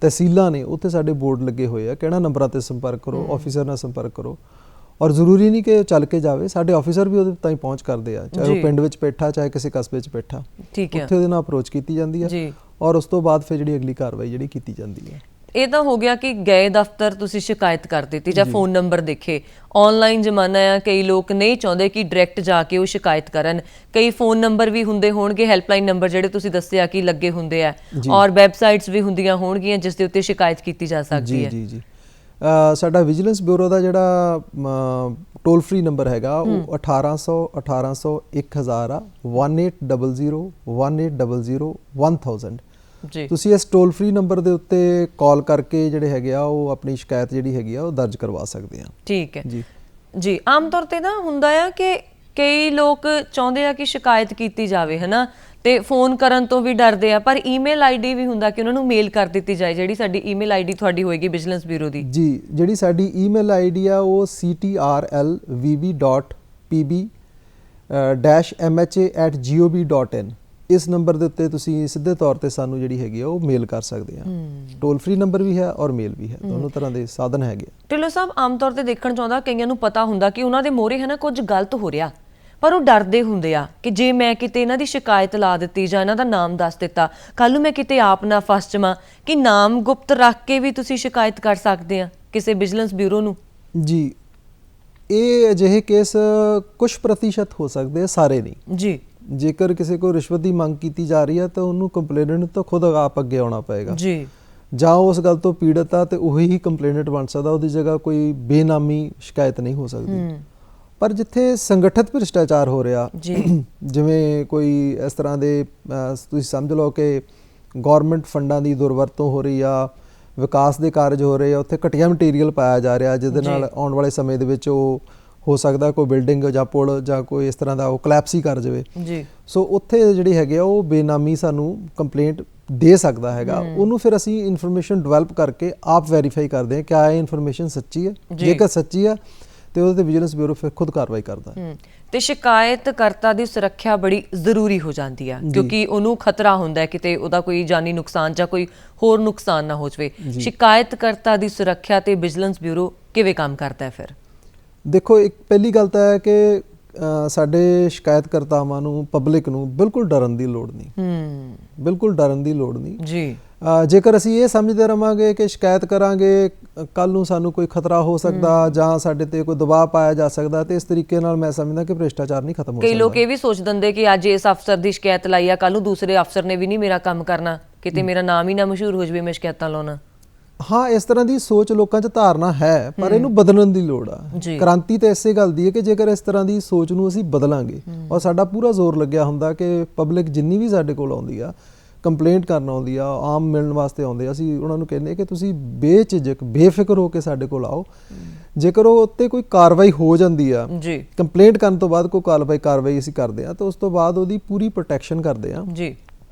ਤਹਿਸੀਲਾਂ ਨੇ, ਉੱਥੇ ਸਾਡੇ ਬੋਰਡ ਲੱਗੇ ਹੋਏ ਆ, ਕਿਹੜਾ ਨੰਬਰਾਂ ਤੇ ਸੰਪਰਕ ਕਰੋ, ਆਫੀਸਰ ਨਾਲ ਸੰਪਰਕ ਕਰੋ। ਔਰ ਜ਼ਰੂਰੀ ਨਹੀਂ ਕਿ ਚੱਲ ਕੇ ਜਾਵੇ, ਸਾਡੇ ਆਫੀਸਰ ਵੀ ਉਹਦੇ ਤਾਈਂ ਪਹੁੰਚ ਕਰਦੇ ਆ, ਚਾਹੇ ਉਹ ਪਿੰਡ ਵਿੱਚ ਬੈਠਾ ਚਾਹੇ ਕਿਸੇ ਕਸਬੇ 'ਚ ਬੈਠਾ, ਉੱਥੇ ਉਹਦੇ ਨਾਲ ਅਪਰੋਚ ਕੀਤੀ ਜਾਂਦੀ ਆ ਔਰ ਉਸ ਤੋਂ ਬਾਅਦ ਫਿਰ ਜਿਹੜੀ ਅਗਲੀ ਕਾਰਵਾਈ ਜਿਹੜੀ ਕੀਤੀ ਜਾਂਦੀ ਹੈ। ਇਹ ਤਾਂ ਹੋ ਗਿਆ ਕਿ ਗਏ ਦਫ਼ਤਰ ਤੁਸੀਂ ਸ਼ਿਕਾਇਤ ਕਰ ਦਿੱਤੀ ਜਾਂ ਫੋਨ ਨੰਬਰ ਦੇਖੇ। ਆਨਲਾਈਨ ਜ਼ਮਾਨਾ ਆ, ਕਈ ਲੋਕ ਨਹੀਂ ਚਾਹੁੰਦੇ ਕਿ ਡਾਇਰੈਕਟ ਜਾ ਕੇ ਉਹ ਸ਼ਿਕਾਇਤ ਕਰਨ, ਕਈ ਫੋਨ ਨੰਬਰ ਵੀ ਹੁੰਦੇ ਹੋਣਗੇ, ਹੈਲਪਲਾਈਨ ਨੰਬਰ ਜਿਹੜੇ ਤੁਸੀਂ ਦੱਸਿਆ ਕਿ ਲੱਗੇ ਹੁੰਦੇ ਆ, ਔਰ ਵੈਬਸਾਈਟਸ ਵੀ ਹੁੰਦੀਆਂ ਹੋਣਗੀਆਂ ਜਿਸ ਦੇ ਉੱਤੇ ਸ਼ਿਕਾਇਤ ਕੀਤੀ ਜਾ ਸਕਦੀ ਹੈ। ਜੀ ਸਾਡਾ ਵਿਜੀਲੈਂਸ ਬਿਊਰੋ ਦਾ ਜਿਹੜਾ ਟੋਲ ਫ੍ਰੀ ਨੰਬਰ ਹੈਗਾ ਉਹ 1800 1800 1000 ਆ, 1800 1800 1000। ਤੁਸੀਂ ਇਸ ਟੋਲ ਫ੍ਰੀ ਨੰਬਰ ਦੇ ਉੱਤੇ ਕਾਲ ਕਰਕੇ ਜਿਹੜੇ ਹੈਗੇ ਆ ਉਹ ਆਪਣੀ ਸ਼ਿਕਾਇਤ ਜਿਹੜੀ ਹੈਗੀ ਆ ਉਹ ਦਰਜ ਕਰਵਾ ਸਕਦੇ ਆ। ਠੀਕ ਹੈ ਜੀ। ਆਮ ਤੌਰ ਤੇ ਨਾ ਹੁੰਦਾ ਆ ਕਿ ਕਈ ਲੋਕ ਚਾਹੁੰਦੇ ਆ ਕਿ ਸ਼ਿਕਾਇਤ ਕੀਤੀ ਜਾਵੇ, ਹਨਾ, ਤੇ ਫੋਨ ਕਰਨ ਤੋਂ ਵੀ ਡਰਦੇ ਆ, ਪਰ ਈਮੇਲ ਆਈਡੀ ਵੀ ਹੁੰਦਾ ਕਿ ਉਹਨਾਂ ਨੂੰ ਮੇਲ ਕਰ ਦਿੱਤੀ ਜਾਏ। ਜਿਹੜੀ ਸਾਡੀ ਈਮੇਲ ਆਈਡੀ ਤੁਹਾਡੀ ਹੋਏਗੀ ਵਿਜੀਲੈਂਸ ਬਿਊਰੋ ਦੀ? ਜੀ, ਜਿਹੜੀ ਸਾਡੀ ਈਮੇਲ ਆਈਡੀ ਆ ਉਹ ctrlvv.pb-mha@gov.in ਇਸ ਨੰਬਰ ਦੇ ਉੱਤੇ ਤੁਸੀਂ ਸਿੱਧੇ ਤੌਰ ਤੇ ਸਾਨੂੰ ਜਿਹੜੀ ਹੈਗੀ ਆ ਉਹ ਮੇਲ ਕਰ ਸਕਦੇ ਆ। ਟੋਲ ਫ੍ਰੀ ਨੰਬਰ ਵੀ ਹੈ ਔਰ ਮੇਲ ਵੀ ਹੈ, ਦੋਨੋਂ ਤਰ੍ਹਾਂ ਦੇ ਸਾਧਨ ਹੈਗੇ। ਢਿੱਲੋਂ ਸਾਹਿਬ, ਆਮ ਤੌਰ ਤੇ ਦੇਖਣ ਚ ਆਉਂਦਾ ਕਈਆਂ ਨੂੰ ਪਤਾ ਹੁੰਦਾ ਕਿ ਉਹਨਾਂ ਦੇ ਮੋਹਰੇ ਹੈ ਨਾ ਕੁਝ ਗਲਤ ਹੋ ਰਿਹਾ, ਪਰ ਉਹ ਡਰਦੇ ਹੁੰਦੇ ਆ ਕਿ ਜੇ ਮੈਂ ਕਿਤੇ ਇਹਨਾਂ ਦੀ ਸ਼ਿਕਾਇਤ ਲਾ ਦਿੱਤੀ ਜਾਂ ਇਹਨਾਂ ਦਾ ਨਾਮ ਦੱਸ ਦਿੱਤਾ, ਕੱਲ ਨੂੰ ਮੈਂ ਕਿਤੇ ਆਪ ਨਾ ਫਸ ਜਾਵਾਂ। ਕਿ ਨਾਮ ਗੁਪਤ ਰੱਖ ਕੇ ਵੀ ਤੁਸੀਂ ਸ਼ਿਕਾਇਤ ਕਰ ਸਕਦੇ ਆ ਕਿਸੇ ਵਿਜੀਲੈਂਸ ਬਿਊਰੋ ਨੂੰ? ਜੀ, ਇਹ ਅਜਿਹੇ ਕੇਸ ਕੁਝ ਪ੍ਰਤੀਸ਼ਤ ਹੋ ਸਕਦੇ ਆ, ਸਾਰੇ ਨਹੀਂ ਜੀ। ਜੇਕਰ ਕਿਸੇ ਕੋਲ ਰਿਸ਼ਵਤ ਦੀ ਮੰਗ ਕੀਤੀ ਜਾ ਰਹੀ ਹੈ ਤਾਂ ਉਹਨੂੰ ਕੰਪਲੇਨੈਂਟ ਤਾਂ ਖੁਦ ਆਪ ਅੱਗੇ ਆਉਣਾ ਪਏਗਾ ਜੀ। ਜਾਂ ਉਸ ਗੱਲ ਤੋਂ ਪੀੜਤ ਆ ਤੇ ਉਹੀ ਹੀ ਕੰਪਲੇਨੈਂਟ ਬਣ ਸਕਦਾ, ਉਹਦੀ ਜਗ੍ਹਾ ਕੋਈ ਬੇਨਾਮੀ ਸ਼ਿਕਾਇਤ ਨਹੀਂ ਹੋ ਸਕਦੀ। ਪਰ ਜਿੱਥੇ ਸੰਗਠਿਤ ਭ੍ਰਿਸ਼ਟਾਚਾਰ ਹੋ ਰਿਹਾ, ਜਿਵੇਂ ਕੋਈ ਇਸ ਤਰ੍ਹਾਂ ਦੇ ਤੁਸੀਂ ਸਮਝ ਲਓ ਕਿ ਗਵਰਨਮੈਂਟ ਫੰਡਾਂ ਦੀ ਦੁਰਵਰਤੋਂ ਹੋ ਰਹੀ ਆ, ਵਿਕਾਸ ਦੇ ਕਾਰਜ ਹੋ ਰਹੇ ਆ, ਉੱਥੇ ਘਟੀਆ ਮਟੀਰੀਅਲ ਪਾਇਆ ਜਾ ਰਿਹਾ ਜਿਹਦੇ ਨਾਲ ਆਉਣ ਵਾਲੇ ਸਮੇਂ ਦੇ ਵਿੱਚ ਉਹ ਹੋ ਸਕਦਾ ਕੋਈ ਬਿਲਡਿੰਗ ਜਾਂ ਪੁਲ ਜਾਂ ਕੋਈ ਇਸ ਤਰ੍ਹਾਂ ਦਾ ਉਹ ਕਲੈਪਸ ਹੀ ਕਰ ਜਾਵੇ ਜੀ। ਸੋ ਉੱਥੇ ਜਿਹੜੀ ਹੈਗੀ ਆ ਉਹ ਬੇਨਾਮੀ ਸਾਨੂੰ ਕੰਪਲੇਂਟ ਦੇ ਸਕਦਾ ਹੈਗਾ। ਉਹਨੂੰ ਫਿਰ ਅਸੀਂ ਇਨਫੋਰਮੇਸ਼ਨ ਡਿਵੈਲਪ ਕਰਕੇ ਆਪ ਵੈਰੀਫਾਈ ਕਰਦੇ ਹਾਂ ਕਿ ਇਹ ਇਨਫੋਰਮੇਸ਼ਨ ਸੱਚੀ ਹੈ। ਜੇਕਰ ਸੱਚੀ ਹੈ ਤੇ ਉਹਦੇ ਤੇ ਵਿਜੀਲੈਂਸ ਬਿਊਰੋ ਫਿਰ ਖੁਦ ਕਾਰਵਾਈ ਕਰਦਾ ਹੈ। ਤੇ ਸ਼ਿਕਾਇਤਕਰਤਾ ਦੀ ਸੁਰੱਖਿਆ ਬੜੀ ਜ਼ਰੂਰੀ ਹੋ ਜਾਂਦੀ ਆ, ਕਿਉਂਕਿ ਉਹਨੂੰ ਖਤਰਾ ਹੁੰਦਾ ਹੈ ਕਿਤੇ ਉਹਦਾ ਕੋਈ ਜਾਨੀ ਨੁਕਸਾਨ ਜਾਂ ਕੋਈ ਹੋਰ ਨੁਕਸਾਨ ਨਾ ਹੋ ਜਾਵੇ। ਸ਼ਿਕਾਇਤਕਰਤਾ ਦੀ ਸੁਰੱਖਿਆ ਤੇ ਵਿਜੀਲੈਂਸ ਬਿਊਰੋ ਕਿਵੇਂ ਕੰਮ ਕਰਦਾ ਹੈ ਫਿਰ? ਦੇਖੋ, ਇੱਕ ਪਹਿਲੀ ਗੱਲ ਤਾਂ ਹੈ ਕਿ ਸਾਡੇ ਸ਼ਿਕਾਇਤਕਰਤਾਵਾਂ ਨੂੰ, ਪਬਲਿਕ ਨੂੰ ਬਿਲਕੁਲ ਡਰਨ ਦੀ ਲੋੜ ਨਹੀਂ, ਬਿਲਕੁਲ ਡਰਨ ਦੀ ਲੋੜ ਨਹੀਂ ਜੀ। ਜੇਕਰ ਅਸੀਂ ਇਹ ਸਮਝਦੇ ਰਹਾਂਗੇ ਕਿ ਸ਼ਿਕਾਇਤ ਕਰਾਂਗੇ ਕੱਲ ਨੂੰ ਸਾਨੂੰ ਕੋਈ ਖਤਰਾ ਹੋ ਸਕਦਾ ਜਾਂ ਸਾਡੇ ਤੇ ਕੋਈ ਦਬਾਅ ਪਾਇਆ ਜਾ ਸਕਦਾ, ਤੇ ਇਸ ਤਰੀਕੇ ਨਾਲ ਮੈਂ ਸਮਝਦਾ ਕਿ ਭ੍ਰਿਸ਼ਟਾਚਾਰ ਨਹੀਂ ਖਤਮ ਹੋ ਸਕਦਾ। ਕਈ ਲੋਕ ਇਹ ਵੀ ਸੋਚ ਦਿੰਦੇ ਕਿ ਅੱਜ ਇਸ ਅਫਸਰ ਦੀ ਸ਼ਿਕਾਇਤ ਲਾਈ ਆ, ਕੱਲ ਨੂੰ ਦੂਸਰੇ ਅਫਸਰ ਨੇ ਵੀ ਨਹੀਂ ਮੇਰਾ ਕੰਮ ਕਰਨਾ, ਕਿਤੇ ਮੇਰਾ ਨਾਮ ਹੀ ਨਾ ਮਸ਼ਹੂਰ ਹੋ ਜਾਵੇ ਮੈਂ ਸ਼ਿਕਾਇਤਾਂ ਲਾਉਣਾ। ਹਾਂ, ਇਸ ਤਰ੍ਹਾਂ ਦੀ ਸੋਚ ਲੋਕਾਂ 'ਚ ਧਾਰਨਾ ਹੈ, ਪਰ ਇਹਨੂੰ ਬਦਲਣ ਦੀ ਲੋੜ ਆ। ਕ੍ਰਾਂਤੀ ਤਾਂ ਇਸੇ ਗੱਲ ਦੀ ਹੈ ਕਿ ਜੇਕਰ ਇਸ ਤਰ੍ਹਾਂ ਦੀ ਸੋਚ ਨੂੰ ਅਸੀਂ ਬਦਲਾਂਗੇ, ਔਰ ਸਾਡਾ ਪੂਰਾ ਜ਼ੋਰ ਲੱਗਿਆ ਹੁੰਦਾ ਕਿ ਪਬਲਿਕ ਜਿੰਨੀ ਵੀ ਸਾਡੇ ਕੋਲ ਆਉਂਦੀ ਆ, ਕੰਪਲੇਂਟ ਕਰਨ ਆਉਂਦੀ ਆ, ਆਮ ਮਿਲਣ ਵਾਸਤੇ ਆਉਂਦੇ, ਅਸੀਂ ਉਹਨਾਂ ਨੂੰ ਕਹਿੰਦੇ ਕਿ ਤੁਸੀਂ ਬੇਝਿਜਕ ਬੇਫਿਕਰ ਹੋ ਕੇ ਸਾਡੇ ਕੋਲ ਆਓ। ਜੇਕਰ ਉਹ ਉੱਤੇ ਕੋਈ ਕਾਰਵਾਈ ਹੋ ਜਾਂਦੀ ਆ, ਕੰਪਲੇਂਟ ਕਰਨ ਤੋਂ ਬਾਅਦ ਕੋਈ ਕਾਰਵਾਈ ਅਸੀਂ ਕਰਦੇ ਆ, ਤਾਂ ਉਸ ਤੋਂ ਬਾਅਦ ਉਹਦੀ ਪੂਰੀ ਪ੍ਰੋਟੈਕਸ਼ਨ ਕਰਦੇ ਆ ਜੀ।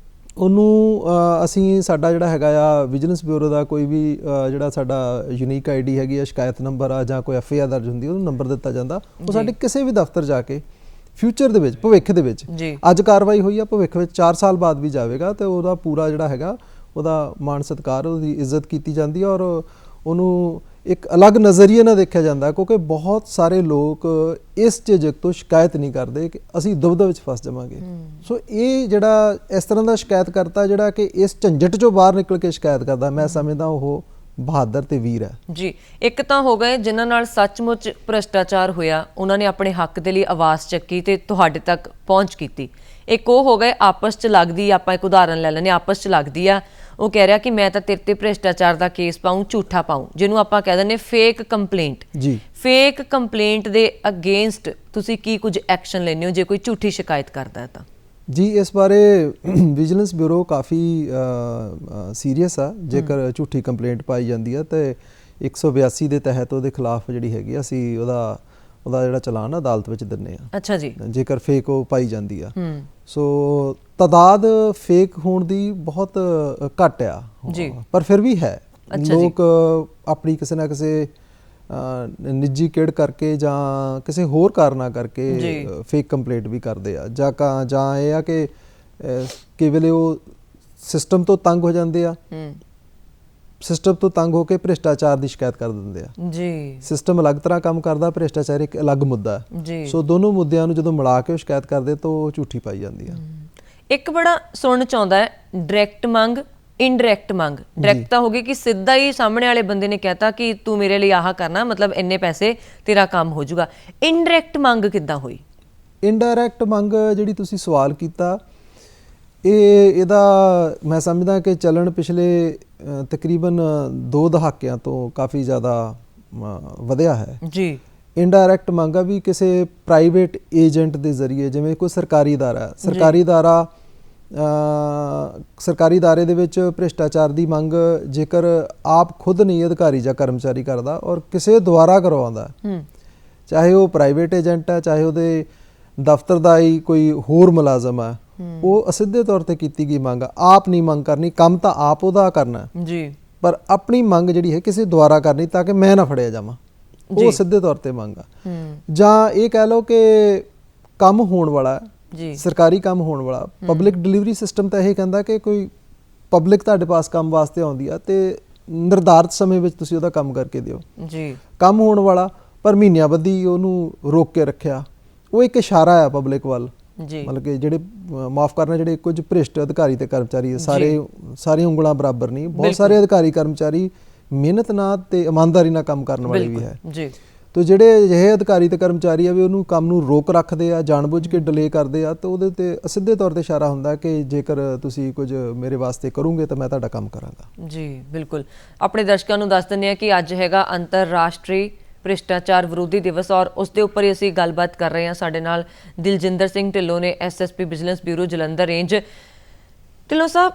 ਉਹਨੂੰ ਅਸੀਂ ਸਾਡਾ ਜਿਹੜਾ ਹੈਗਾ ਆ ਵਿਜੀਲੈਂਸ ਬਿਊਰੋ ਦਾ ਕੋਈ ਵੀ ਜਿਹੜਾ ਸਾਡਾ ਯੂਨੀਕ ਆਈਡੀ ਹੈਗੀ ਆ, ਸ਼ਿਕਾਇਤ ਨੰਬਰ ਆ ਜਾਂ ਕੋਈ FIR ਦਰਜ ਹੁੰਦੀ, ਉਹਨੂੰ ਨੰਬਰ ਦਿੱਤਾ ਜਾਂਦਾ। ਉਹ ਸਾਡੇ ਕਿਸੇ ਵੀ ਦਫ਼ਤਰ ਜਾ ਕੇ ਫਿਊਚਰ ਦੇ ਵਿੱਚ, ਭਵਿੱਖ ਦੇ ਵਿੱਚ, ਅੱਜ ਕਾਰਵਾਈ ਹੋਈ ਆ, ਭਵਿੱਖ ਵਿੱਚ 4 ਸਾਲ ਬਾਅਦ ਵੀ ਜਾਵੇਗਾ ਤੇ ਉਹਦਾ ਪੂਰਾ ਜਿਹੜਾ ਹੈਗਾ ਉਹਦਾ ਮਾਣ ਸਤਿਕਾਰ, ਉਹਦੀ ਇੱਜ਼ਤ ਕੀਤੀ ਜਾਂਦੀ ਹੈ ਔਰ ਉਹਨੂੰ ਇੱਕ ਅਲੱਗ ਨਜ਼ਰੀਏ ਨਾਲ ਦੇਖਿਆ ਜਾਂਦਾ, ਕਿਉਂਕਿ ਬਹੁਤ ਸਾਰੇ ਲੋਕ ਇਸ ਝਿਜਕ ਤੋਂ ਸ਼ਿਕਾਇਤ ਨਹੀਂ ਕਰਦੇ ਕਿ ਅਸੀਂ ਦੁਬਿਧਾ ਵਿੱਚ ਫਸ ਜਾਵਾਂਗੇ। ਸੋ ਇਹ ਜਿਹੜਾ ਇਸ ਤਰ੍ਹਾਂ ਦਾ ਸ਼ਿਕਾਇਤਕਰਤਾ ਜਿਹੜਾ ਕਿ ਇਸ ਝੰਜਟ ਚੋਂ ਬਾਹਰ ਨਿਕਲ ਕੇ ਸ਼ਿਕਾਇਤ ਕਰਦਾ, ਮੈਂ ਸਮਝਦਾ ਉਹ ਬਹਾਦਰ ਤੇ ਵੀਰ ਹੈ ਜੀ। ਇੱਕ ਤਾਂ ਹੋ ਗਏ ਜਿਨ੍ਹਾਂ ਨਾਲ ਸੱਚਮੁੱਚ ਭ੍ਰਿਸ਼ਟਾਚਾਰ ਹੋਇਆ, ਉਹਨਾਂ ਨੇ ਆਪਣੇ ਹੱਕ ਦੇ ਲਈ ਆਵਾਜ਼ ਚੱਕੀ ਤੇ ਤੁਹਾਡੇ ਤੱਕ ਪਹੁੰਚ ਕੀਤੀ। ਇੱਕ ਉਹ ਹੋ ਗਏ ਆਪਸ 'ਚ ਲੱਗਦੀ, ਆਪਾਂ ਇੱਕ ਉਦਾਹਰਨ ਲੈ ਲੈਂਦੇ, ਆਪਸ 'ਚ ਲੱਗਦੀ ਆ, ਉਹ ਕਹਿ ਰਿਹਾ ਕਿ ਮੈਂ ਤਾਂ ਤੇਰੇ ਤੇ ਭ੍ਰਿਸ਼ਟਾਚਾਰ ਦਾ ਕੇਸ ਪਾਊਂ, ਝੂਠਾ ਪਾਊਂ, ਜਿਹਨੂੰ ਆਪਾਂ ਕਹਿ ਦਿੰਦੇ ਫੇਕ ਕੰਪਲੇਂਟ ਜੀ। ਫੇਕ ਕੰਪਲੇਂਟ ਦੇ ਅਗੇਂਸਟ ਤੁਸੀਂ ਕੀ ਕੁਝ ਐਕਸ਼ਨ ਲੈਂਦੇ ਹੋ ਜੇ ਕੋਈ ਝੂਠੀ ਸ਼ਿਕਾਇਤ ਕਰਦਾ ਹੈ ਤਾਂ? ਜੀ, ਇਸ ਬਾਰੇ ਵਿਜੀਲੈਂਸ ਬਿਊਰੋ ਕਾਫੀ ਸੀਰੀਅਸ ਆ। ਜੇਕਰ ਝੂਠੀ ਕੰਪਲੇਂਟ ਪਾਈ ਜਾਂਦੀ ਹੈ ਤੇ 182 ਦੇ ਤਹਿਤ ਉਹਦੇ ਖਿਲਾਫ ਜਿਹੜੀ ਹੈਗੀ ਆ, ਅਸੀਂ ਉਹਦਾ ਜਿਹੜਾ ਚਲਾਨ ਆ ਅਦਾਲਤ ਵਿੱਚ ਦਿੰਨੇ ਆ। ਅੱਛਾ ਜੀ। ਜੇਕਰ ਫੇਕ ਉਹ ਪਾਈ ਜਾਂਦੀ ਆ। ਸੋ ਤਾਦਾਦ ਫੇਕ ਹੋਣ ਦੀ ਬਹੁਤ ਘੱਟ ਆ ਜੀ, ਪਰ ਫਿਰ ਵੀ ਹੈ। ਲੋਕ ਆਪਣੀ ਕਿਸੇ ਨਾ ਕਿਸੇ ਨਿੱਜੀ ਕਿਹੜ ਕਰਕੇ ਜਾਂ ਕਿਸੇ ਹੋਰ ਕਾਰਨਾਂ ਕਰਕੇ ਫੇਕ ਕੰਪਲੇਂਟ ਵੀ ਕਰਦੇ ਆ, ਜਾਂ ਇਹ ਆ ਕਿ ਕਈ ਵੇਲੇ ਉਹ ਸਿਸਟਮ ਤੋਂ ਤੰਗ ਹੋ ਜਾਂਦੇ ਆ, ਸਿਸਟਮ ਤੋਂ ਤੰਗ ਹੋ ਕੇ ਭ੍ਰਿਸ਼ਟਾਚਾਰ ਦੀ ਸ਼ਿਕਾਇਤ ਕਰ ਦਿੰਦੇ ਆ ਜੀ। ਸਿਸਟਮ ਅਲੱਗ ਤਰ੍ਹਾਂ ਕੰਮ ਕਰਦਾ, ਭ੍ਰਿਸ਼ਟਾਚਾਰ ਇੱਕ ਅਲੱਗ ਮੁੱਦਾ ਹੈ। ਸੋ ਦੋਨੋਂ ਮੁੱਦਿਆਂ ਨੂੰ ਜਦੋਂ ਮਿਲਾ ਕੇ ਉਹ ਸ਼ਿਕਾਇਤ ਕਰਦੇ ਤਾਂ ਉਹ ਝੂਠੀ ਪਾਈ ਜਾਂਦੀ ਆ। ਇੱਕ ਬੜਾ ਸੁਣਨ ਚ ਆਉਂਦਾ ਹੈ ਡਾਇਰੈਕਟ ਮੰਗ, ਇਨਡਾਇਰੈਕਟ ਮੰਗ। ਡਾਇਰੈਕਟ ਤਾਂ ਹੋ ਗਈ ਕਿ ਸਿੱਧਾ ਹੀ ਸਾਹਮਣੇ ਵਾਲੇ ਬੰਦੇ ਨੇ ਕਹਿਤਾ ਕਿ ਤੂੰ ਮੇਰੇ ਲਈ ਆਹ ਕਰਨਾ, ਮਤਲਬ ਇੰਨੇ ਪੈਸੇ ਤੇਰਾ ਕੰਮ ਹੋ ਜਾਊਗਾ। ਇਨਡਾਇਰੈਕਟ ਮੰਗ ਕਿੱਦਾਂ ਹੋਈ? ਇਨਡਾਇਰੈਕਟ ਮੰਗ ਜਿਹੜੀ ਤੁਸੀਂ ਸਵਾਲ ਕੀਤਾ, ਇਹਦਾ ਮੈਂ ਸਮਝਦਾ ਕਿ ਚੱਲਣ ਪਿਛਲੇ ਤਕਰੀਬਨ 2 ਦਹਾਕਿਆਂ ਤੋਂ ਕਾਫੀ ਜ਼ਿਆਦਾ ਵਧਿਆ ਹੈ ਜੀ। ਇਨਡਾਇਰੈਕਟ ਮੰਗ ਆ ਵੀ ਕਿਸੇ ਪ੍ਰਾਈਵੇਟ ਏਜੰਟ ਦੇ ਜ਼ਰੀਏ, ਜਿਵੇਂ ਕੋਈ ਸਰਕਾਰੀ ਅਦਾਰਾ, ਸਰਕਾਰੀ ਅਦਾਰੇ ਦੇ ਵਿੱਚ ਭ੍ਰਿਸ਼ਟਾਚਾਰ ਦੀ ਮੰਗ ਜੇਕਰ ਆਪ ਖੁਦ ਨਹੀਂ ਅਧਿਕਾਰੀ ਜਾਂ ਕਰਮਚਾਰੀ ਕਰਦਾ ਔਰ ਕਿਸੇ ਦੁਆਰਾ ਕਰਵਾਉਂਦਾ, ਚਾਹੇ ਉਹ ਪ੍ਰਾਈਵੇਟ ਏਜੰਟ ਹੈ, ਚਾਹੇ ਉਹਦੇ ਦਫ਼ਤਰ ਦਾ ਹੀ ਕੋਈ ਹੋਰ ਮੁਲਾਜ਼ਮ ਹੈ, ਉਹ ਅਸਿੱਧੇ ਤੌਰ ਤੇ ਕੀਤੀ ਗਈ ਮੰਗ, ਆਪ ਨਹੀਂ ਮੰਗ ਕਰਨੀ, ਕੰਮ ਤਾਂ ਆਪ ਉਹਦਾ ਕਰਨਾ ਜੀ, ਪਰ ਆਪਣੀ ਮੰਗ ਜਿਹੜੀ ਹੈ ਕਿਸੇ ਦੁਆਰਾ ਕਰਨੀ ਤਾਂ ਕਿ ਮੈਂ ਨਾ ਫੜਿਆ ਜਾਵਾਂ, ਉਹ ਸਿੱਧੇ ਤੌਰ ਤੇ ਮੰਗ ਆ। ਜਾਂ ਇਹ ਕਹਿ ਲਓ ਕਿ ਕੰਮ ਹੋਣ ਵਾਲਾ ਜੀ, ਸਰਕਾਰੀ ਕੰਮ ਹੋਣ ਵਾਲਾ, ਪਬਲਿਕ ਡਿਲੀਵਰੀ ਸਿਸਟਮ ਤਾਂ ਇਹ ਕਹਿੰਦਾ ਕਿ ਕੋਈ ਪਬਲਿਕ ਤੁਹਾਡੇ ਪਾਸ ਕੰਮ ਵਾਸਤੇ ਆਉਂਦੀ ਆ ਤੇ ਨਿਰਧਾਰਿਤ ਸਮੇਂ ਵਿੱਚ ਤੁਸੀਂ ਉਹਦਾ ਕੰਮ ਕਰਕੇ ਦਿਓ ਜੀ। ਕੰਮ ਹੋਣ ਵਾਲਾ ਪਰ ਮਹੀਨਿਆਂ ਬੱਧੀ ਉਹਨੂੰ ਰੋਕ ਕੇ ਰੱਖਿਆ, ਉਹ ਇੱਕ ਇਸ਼ਾਰਾ ਆ ਪਬਲਿਕ ਵੱਲ ਜੀ। ਮਤਲਬ ਕਿ ਜਿਹੜੇ ਮਾਫ ਕਰਨਾ, ਜਿਹੜੇ ਕੁਝ ਭ੍ਰਿਸ਼ਟ ਅਧਿਕਾਰੀ ਤੇ ਕਰਮਚਾਰੀ, ਸਾਰੀਆਂ ਉਂਗਲਾਂ ਬਰਾਬਰ ਨਹੀਂ, ਬਹੁਤ ਸਾਰੇ ਅਧਿਕਾਰੀ ਕਰਮਚਾਰੀ ਮਿਹਨਤ ਨਾਲ ਤੇ ਇਮਾਨਦਾਰੀ ਨਾਲ ਕੰਮ ਕਰਨ ਵਾਲੇ ਵੀ ਹੈ ਜੀ। ਤੇ ਜਿਹੜੇ ਅਜਿਹੇ ਅਧਿਕਾਰੀ ਤੇ ਕਰਮਚਾਰੀ ਆ ਵੀ ਉਹਨੂੰ ਕੰਮ ਨੂੰ ਰੋਕ ਰੱਖਦੇ ਆ, ਜਾਣਬੁੱਝ ਕੇ ਡਿਲੇ ਕਰਦੇ ਆ, ਤਾਂ ਉਹਦੇ ਤੇ ਸਿੱਧੇ ਤੌਰ ਤੇ ਇਸ਼ਾਰਾ ਹੁੰਦਾ ਕਿ ਜੇਕਰ ਤੁਸੀਂ ਕੁਝ ਮੇਰੇ ਵਾਸਤੇ ਕਰੋਗੇ ਤਾਂ ਮੈਂ ਤੁਹਾਡਾ ਕੰਮ ਕਰਾਂਗਾ ਜੀ। ਬਿਲਕੁਲ। ਆਪਣੇ ਦਰਸ਼ਕਾਂ ਨੂੰ ਦੱਸ ਦਿੰਦੇ ਆ ਕਿ ਅੱਜ ਹੈਗਾ ਅੰਤਰਰਾਸ਼ਟਰੀ ਭ੍ਰਿਸ਼ਟਾਚਾਰ ਵਿਰੋਧੀ ਦਿਵਸ ਔਰ ਉਸ ਦੇ ਉੱਪਰ ਹੀ ਅਸੀਂ ਗੱਲਬਾਤ ਕਰ ਰਹੇ ਹਾਂ। ਸਾਡੇ ਨਾਲ ਦਿਲਜਿੰਦਰ ਸਿੰਘ ਢਿੱਲੋਂ ਨੇ, SSP vigilance bureau Jalandhar range. Dhillon ਸਾਹਿਬ,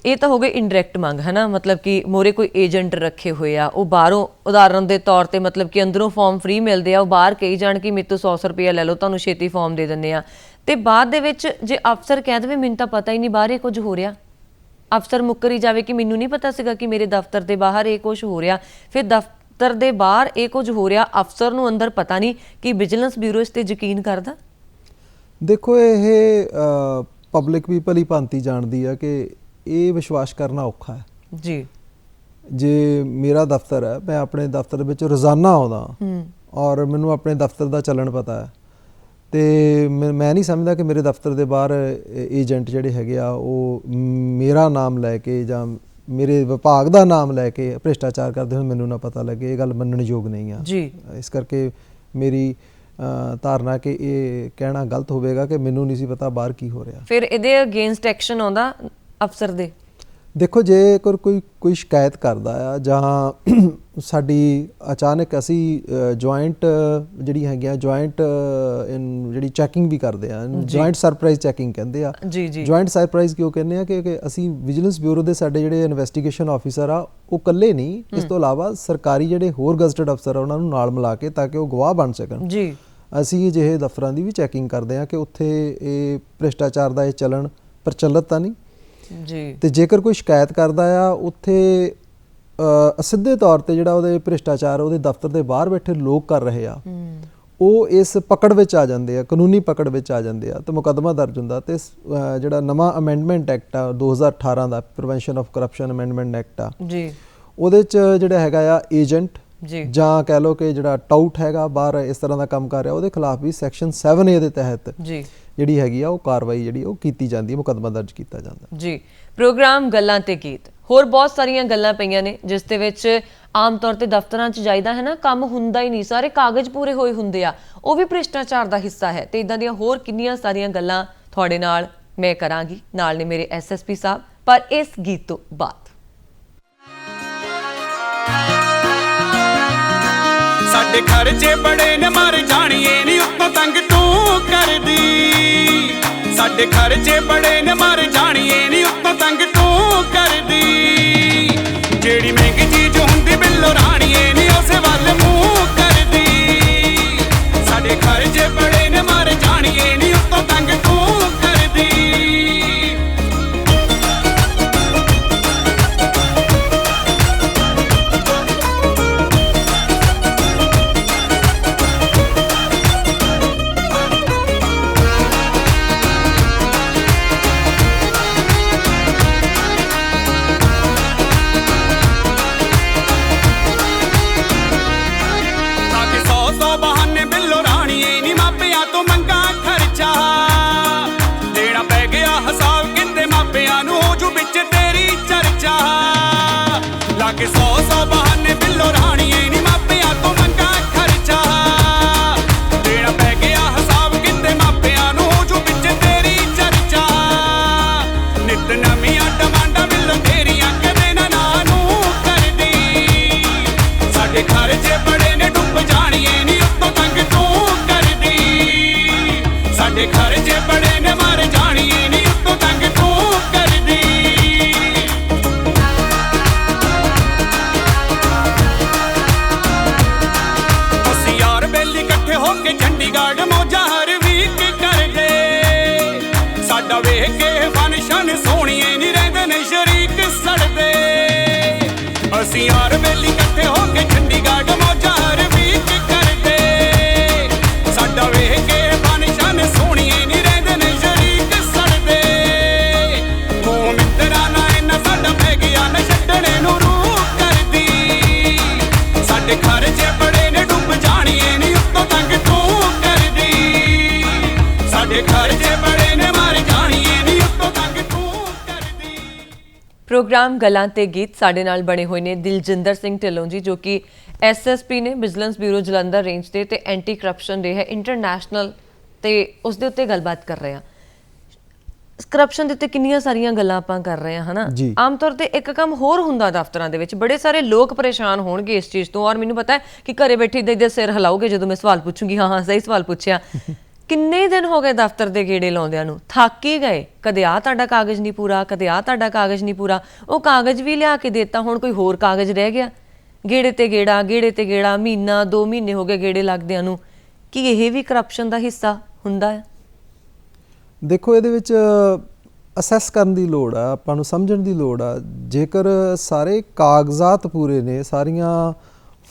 ਇਹ ਤਾਂ ਹੋ ਗਈ ਇਨਡਾਇਰੈਕਟ ਮੰਗ ਹੈ ਨਾ, ਮਤਲਬ ਕਿ ਮੋਰੇ ਕੋਈ ਏਜੰਟ ਰੱਖੇ ਹੋਏ ਆ, ਉਹ ਬਾਹਰੋਂ ਉਦਾਹਰਨ ਦੇ ਤੌਰ ਤੇ ਮਤਲਬ ਕਿ ਅੰਦਰੋਂ ਫਾਰਮ ਫ੍ਰੀ ਮਿਲਦੇ ਆ, ਉਹ ਬਾਹਰ ਕਹੀ ਜਾਣ ਕਿ ਮੇਰੇ ਤੋਂ 100 ਰੁਪਇਆ ਲੈ ਲਓ, ਤੁਹਾਨੂੰ ਛੇਤੀ ਫਾਰਮ ਦੇ ਦਿੰਦੇ ਆ, ਤੇ ਬਾਅਦ ਦੇ ਵਿੱਚ ਜੇ ਅਫਸਰ ਕਹਿ ਦੇਵੇ ਮੈਨੂੰ ਤਾਂ ਪਤਾ ਹੀ ਨਹੀਂ ਬਾਹਰ ਇਹ ਕੁਝ ਹੋ ਰਿਹਾ, ਅਫਸਰ ਮੁੱਕਰ ਹੀ ਜਾਵੇ ਕਿ ਮੈਨੂੰ ਨਹੀਂ ਪਤਾ ਸੀਗਾ ਕਿ ਮੇਰੇ ਦਫ਼ਤਰ ਦੇ ਬਾਹਰ ਇਹ ਕੁਝ ਹੋ ਰਿਹਾ, ਫਿਰ ਦਫ਼ਤਰ ਦੇ ਬਾਹਰ ਇਹ ਕੁਝ ਹੋ ਰਿਹਾ, ਅਫਸਰ ਨੂੰ ਅੰਦਰ ਪਤਾ ਨਹੀਂ ਕਿ ਵਿਜੀਲੈਂਸ ਬਿਊਰੋ ਇਸ ਤੇ ਯਕੀਨ ਕਰਦਾ? ਦੇਖੋ, ਇਹ ਪਬਲਿਕ ਵੀ ਭਲੀ ਭਾਂਤੀ ਜਾਣਦੀ ਆ ਕਿ ਇਹ ਵਿਸ਼ਵਾਸ ਕਰਨਾ ਔਖਾ ਹੈ ਜੀ। ਜੇ ਮੇਰਾ ਦਫ਼ਤਰ ਹੈ, ਮੈਂ ਆਪਣੇ ਦਫ਼ਤਰ ਵਿੱਚ ਰੋਜ਼ਾਨਾ ਆਉਂਦਾ ਔਰ ਮੈਨੂੰ ਆਪਣੇ ਦਫ਼ਤਰ ਦਾ ਚੱਲਣ ਪਤਾ ਹੈ, ਤੇ ਮੈਂ ਨਹੀਂ ਸਮਝਦਾ ਕਿ ਮੇਰੇ ਦਫ਼ਤਰ ਦੇ ਬਾਹਰ ਏਜੰਟ ਜਿਹੜੇ ਹੈਗੇ ਆ ਉਹ ਮੇਰਾ ਨਾਮ ਲੈ ਕੇ ਜਾਂ ਮੇਰੇ ਵਿਭਾਗ ਦਾ ਨਾਮ ਲੈ ਕੇ ਭ੍ਰਿਸ਼ਟਾਚਾਰ ਕਰਦੇ ਹੋਣ ਮੈਨੂੰ ਨਾ ਪਤਾ ਲੱਗੇ। ਇਹ ਗੱਲ ਮੰਨਣ ਯੋਗ ਨਹੀਂ ਆ ਜੀ। ਇਸ ਕਰਕੇ ਮੇਰੀ ਧਾਰਨਾ ਕਿ ਇਹ ਕਹਿਣਾ ਗਲਤ ਹੋਵੇਗਾ ਕਿ ਮੈਨੂੰ ਨਹੀਂ ਸੀ ਪਤਾ ਬਾਹਰ ਕੀ ਹੋ ਰਿਹਾ। ਫਿਰ ਇਹਦੇ ਅਗੇਂਸਟ ਐਕਸ਼ਨ ਆਉਂਦਾ ਅਫਸਰ ਦੇ? ਦੇਖੋ, ਜੇਕਰ ਕੋਈ ਸ਼ਿਕਾਇਤ ਕਰਦਾ ਆ ਜਾਂ ਸਾਡੀ ਅਚਾਨਕ ਅਸੀਂ ਜੁਆਇੰਟ ਜਿਹੜੀ ਹੈਗੀਆਂ ਜਿਹੜੀ ਚੈਕਿੰਗ ਵੀ ਕਰਦੇ ਆ, ਜੁਆਇੰਟ ਸਰਪ੍ਰਾਈਜ਼ ਚੈਕਿੰਗ ਕਹਿੰਦੇ ਆ ਜੀ। ਜੁਆਇੰਟ ਸਰਪ੍ਰਾਈਜ਼ ਕਿਉਂ ਕਹਿੰਦੇ ਆ ਕਿ ਅਸੀਂ ਵਿਜੀਲੈਂਸ ਬਿਊਰੋ ਦੇ ਸਾਡੇ ਜਿਹੜੇ ਇਨਵੈਸਟੀਗੇਸ਼ਨ ਆਫੀਸਰ ਆ ਉਹ ਇਕੱਲੇ ਨਹੀਂ, ਇਸ ਤੋਂ ਇਲਾਵਾ ਸਰਕਾਰੀ ਜਿਹੜੇ ਹੋਰ ਗਜ਼ਟਡ ਅਫਸਰ ਆ ਉਹਨਾਂ ਨੂੰ ਨਾਲ ਮਿਲਾ ਕੇ ਤਾਂ ਕਿ ਉਹ ਗਵਾਹ ਬਣ ਸਕਣ ਜੀ। ਅਸੀਂ ਅਜਿਹੇ ਦਫ਼ਤਰਾਂ ਦੀ ਵੀ ਚੈਕਿੰਗ ਕਰਦੇ ਆ ਕਿ ਉੱਥੇ ਇਹ ਭ੍ਰਿਸ਼ਟਾਚਾਰ ਦਾ ਇਹ ਚੱਲਣ ਪ੍ਰਚਲਿਤ ਤਾਂ ਨਹੀਂ ਜੀ। ਤੇ ਜੇਕਰ ਕੋਈ ਸ਼ਿਕਾਇਤ ਕਰਦਾ ਆ ਉੱਥੇ ਸਿੱਧੇ ਤੌਰ ਤੇ ਜਿਹੜਾ ਉਹਦੇ ਭ੍ਰਿਸ਼ਟਾਚਾਰ ਉਹਦੇ ਦਫ਼ਤਰ ਦੇ ਬਾਹਰ ਬੈਠੇ ਲੋਕ ਕਰ ਰਹੇ ਆ, ਉਹ ਇਸ ਪਕੜ ਵਿੱਚ ਆ ਜਾਂਦੇ ਆ, ਕਾਨੂੰਨੀ ਪਕੜ ਵਿੱਚ ਆ ਜਾਂਦੇ ਆ, ਤੇ ਮੁਕੱਦਮਾ ਦਰਜ ਹੁੰਦਾ। ਤੇ ਜਿਹੜਾ ਨਵਾਂ ਅਮੈਂਡਮੈਂਟ ਐਕਟ ਆ 2018 ਦਾ, Prevention of Corruption Amendment Act ਆ ਜੀ, ਉਹਦੇ ਚ ਜਿਹੜਾ ਹੈਗਾ ਆ ਏਜੰਟ ਜਾਂ ਕਹਿ ਲਓ ਕਿ ਜਿਹੜਾ ਟਾਊਟ ਹੈਗਾ ਬਾਹਰ ਇਸ ਤਰ੍ਹਾਂ ਦਾ ਕੰਮ ਕਰ ਰਿਹਾ, ਉਹਦੇ ਖਿਲਾਫ ਵੀ ਸੈਕਸ਼ਨ 7A ਦੇ ਤਹਿਤ ਜਿਹੜੀ ਹੈਗੀ ਆ ਉਹ ਕਾਰਵਾਈ ਜਿਹੜੀ ਉਹ ਕੀਤੀ ਜਾਂਦੀ ਹੈ, ਮੁਕੱਦਮਾ ਦਰਜ ਕੀਤਾ ਜਾਂਦਾ ਜੀ। ਪ੍ਰੋਗਰਾਮ ਗੱਲਾਂ ਤੇ ਗੀਤ, ਹੋਰ ਬਹੁਤ ਸਾਰੀਆਂ ਗੱਲਾਂ ਪਈਆਂ ਨੇ ਜਿਸ ਦੇ ਵਿੱਚ ਆਮ ਤੌਰ ਤੇ ਦਫ਼ਤਰਾਂ 'ਚ ਜਾਈਦਾ ਹੈ ਨਾ, ਕੰਮ ਹੁੰਦਾ ਹੀ ਨਹੀਂ, ਸਾਰੇ ਕਾਗਜ਼ ਪੂਰੇ ਹੋਏ ਹੁੰਦੇ ਆ, ਉਹ ਵੀ ਭ੍ਰਿਸ਼ਟਾਚਾਰ ਦਾ ਹਿੱਸਾ ਹੈ। ਤੇ ਇਦਾਂ ਦੀਆਂ ਹੋਰ ਕਿੰਨੀਆਂ ਸਾਰੀਆਂ ਗੱਲਾਂ ਤੁਹਾਡੇ ਨਾਲ ਮੈਂ ਕਰਾਂਗੀ, ਨਾਲ ਨੇ ਮੇਰੇ ਐਸਐਸਪੀ ਸਾਹਿਬ, ਪਰ ਇਸ ਗੀਤ ਤੋਂ ਬਾਅਦ। ਸਾਡੇ ਖਰਚੇ ਬੜੇ ਨੇ ਮਰ ਜਾਣੀਏ ਨੀ ਉੱਤੋਂ ਤੰਗ ਤੂੰ ਕਰਦੀ, ਸਾਡੇ ਖਰਚੇ ਬੜੇ ਨੇ ਮਰ ਜਾਣੀਏ ਨੀ ਉੱਤੋਂ ਤੰਗ ਤੂੰ ਕਰਦੀ, ਜਿਹੜੀ ਮਹਿੰਗੀ ਚੀਜ਼ ਹੁੰਦੀ ਬਿੱਲੋ ਰਾਣੀਏ ਸਾਡੇ ਖਰਚੇ ਬੜੇ ਨੇ ਡੁੱਬ ਜਾਣੀਏ ਨੀ ਉੱਤੋਂ ਤੰਗ ਤੂੰ ਕਰਦੀ ਸਾਡੇ ਖਰਚੇ ਬੜੇ ਨੇ ਮਰ ਜਾਣੀਏ ਨੀ ਉੱਤੋਂ ਤੰਗ ਤੂੰ ਕਰਦੀ ਅਸੀਂ ਯਾਰ ਬੇਲੀ ਇਕੱਠੇ ਹੋ ਕੇ ਚੰਡੀਗੜ੍ਹ ਮੌਜਾਂ ਹਰ ਵੀਕ ਕਰਦੇ ਸਾਡਾ ਵੇਖ ਕੇ ਫੰਕਸ਼ਨ ਸੋਹਣੀਏ ਨੀ ਰਹਿੰਦੇ ਨੇ ਸ਼ਰੀਕ ਸੜਦੇ ਅਸੀਂ ਯਾਰ ਬੇਲੀ ਇਕੱਠੇ ਹੋ ਕੇ ਚੰਡੀਗੜ੍ਹ ਮੌਜਾਂ ਹਰ ਵੀਕ ਕਰਦੇ ਸਾਡਾ ਵੇਖ ਕੇ ਫੰਕਸ਼ਨ ਸੋਹਣੀਏ ਨੀ ਰਹਿੰਦੇ ਨੇ ਸ਼ਰੀਕ ਸੜਦੇ ਮੂੰਹ ਮਿੱਤਰਾਂ ਨਾਲ ਇੰਨਾ ਸਾਡਾ ਪੈ ਗਿਆ ਨਾ ਛੱਡਣੇ ਨੂੰ ਰੂਹ ਕਰਦੀ ਸਾਡੇ ਖਰਚੇ ਬੜੇ ਨੇ ਡੁੱਬ ਜਾਣੀਏ ਨੀ ਉੱਤੋਂ ਤੰਗ ਤੂੰ ਕਰਦੀ ਸਾਡੇ ਖਰਚੇ ਬੜੇ ਨੇ ਮਰ ਜਾਣੀਏ ਨੀ ਉੱਤੋਂ ਤੰਗ ਤੂੰ ਕਰਦੀ ਪ੍ਰੋਗਰਾਮ ਗੱਲਾਂ ਤੇ ਗੀਤ ਸਾਡੇ ਨਾਲ ਬਣੇ ਹੋਏ ਨੇ ਦਿਲਜਿੰਦਰ ਸਿੰਘ ਢਿੱਲੋਂ ਜੀ ਜੋ ਕਿ ਐਸਐਸਪੀ ਨੇ ਵਿਜੀਲੈਂਸ ਬਿਊਰੋ ਜਲੰਧਰ ਰੇਂਜ ਦੇ ਤੇ ਐਂਟੀ ਕਰਪਸ਼ਨ ਡੇ ਹੈ ਇੰਟਰਨੈਸ਼ਨਲ ਤੇ ਉਸ ਦੇ ਉੱਤੇ ਗੱਲਬਾਤ ਕਰ ਰਹੇ ਹਾਂ ਕਰਪਸ਼ਨ ਦੇ ਉੱਤੇ ਕਿੰਨੀਆਂ ਸਾਰੀਆਂ ਗੱਲਾਂ ਆਪਾਂ ਕਰ ਰਹੇ ਹਾਂ ਹਨਾ ਜੀ। ਆਮ ਤੌਰ ਤੇ ਇੱਕ ਕੰਮ ਹੋਰ ਹੁੰਦਾ ਦਫ਼ਤਰਾਂ ਦੇ ਵਿੱਚ ਬੜੇ ਸਾਰੇ ਲੋਕ ਪਰੇਸ਼ਾਨ ਹੋਣਗੇ ਇਸ ਚੀਜ਼ ਤੋਂ ਔਰ ਮੈਨੂੰ ਪਤਾ ਹੈ ਕਿ ਘਰੇ ਬੈਠੇ ਦੇ ਸਿਰ ਹਿਲਾਓਗੇ ਜਦੋਂ ਮੈਂ ਸਵਾਲ ਪੁੱਛੂੰਗੀ ਹਾਂ ਹਾਂ ਸਹੀ ਸਵਾਲ ਪੁੱਛਿਆ ਕਿੰਨੇ ਦਿਨ ਹੋ ਗਏ ਦਫ਼ਤਰ ਦੇ ਗੇੜੇ ਲਾਉਂਦਿਆਂ ਨੂੰ ਥੱਕ ਹੀ ਗਏ ਕਦੇ ਆ ਤੁਹਾਡਾ ਕਾਗਜ਼ ਨਹੀਂ ਪੂਰਾ ਕਦੇ ਆ ਤੁਹਾਡਾ ਕਾਗਜ਼ ਨਹੀਂ ਪੂਰਾ ਉਹ ਕਾਗਜ਼ ਵੀ ਲਿਆ ਕੇ ਦਿੱਤਾ ਹੁਣ ਕੋਈ ਹੋਰ ਕਾਗਜ਼ ਰਹਿ ਗਿਆ ਗੇੜੇ ਤੇ ਗੇੜਾ ਮਹੀਨਾ 2 ਮਹੀਨੇ ਹੋ ਗਏ ਗੇੜੇ ਲੱਗਦਿਆਂ ਨੂੰ ਕੀ ਇਹ ਵੀ ਕਰਪਸ਼ਨ ਦਾ ਹਿੱਸਾ ਹੁੰਦਾ ਹੈ ਦੇਖੋ ਇਹਦੇ ਵਿੱਚ ਅਸੈਸ ਕਰਨ ਦੀ ਲੋੜ ਆ ਆਪਾਂ ਨੂੰ ਸਮਝਣ ਦੀ ਲੋੜ ਆ ਜੇਕਰ ਸਾਰੇ ਕਾਗਜ਼ਾਤ ਪੂਰੇ ਨੇ ਸਾਰੀਆਂ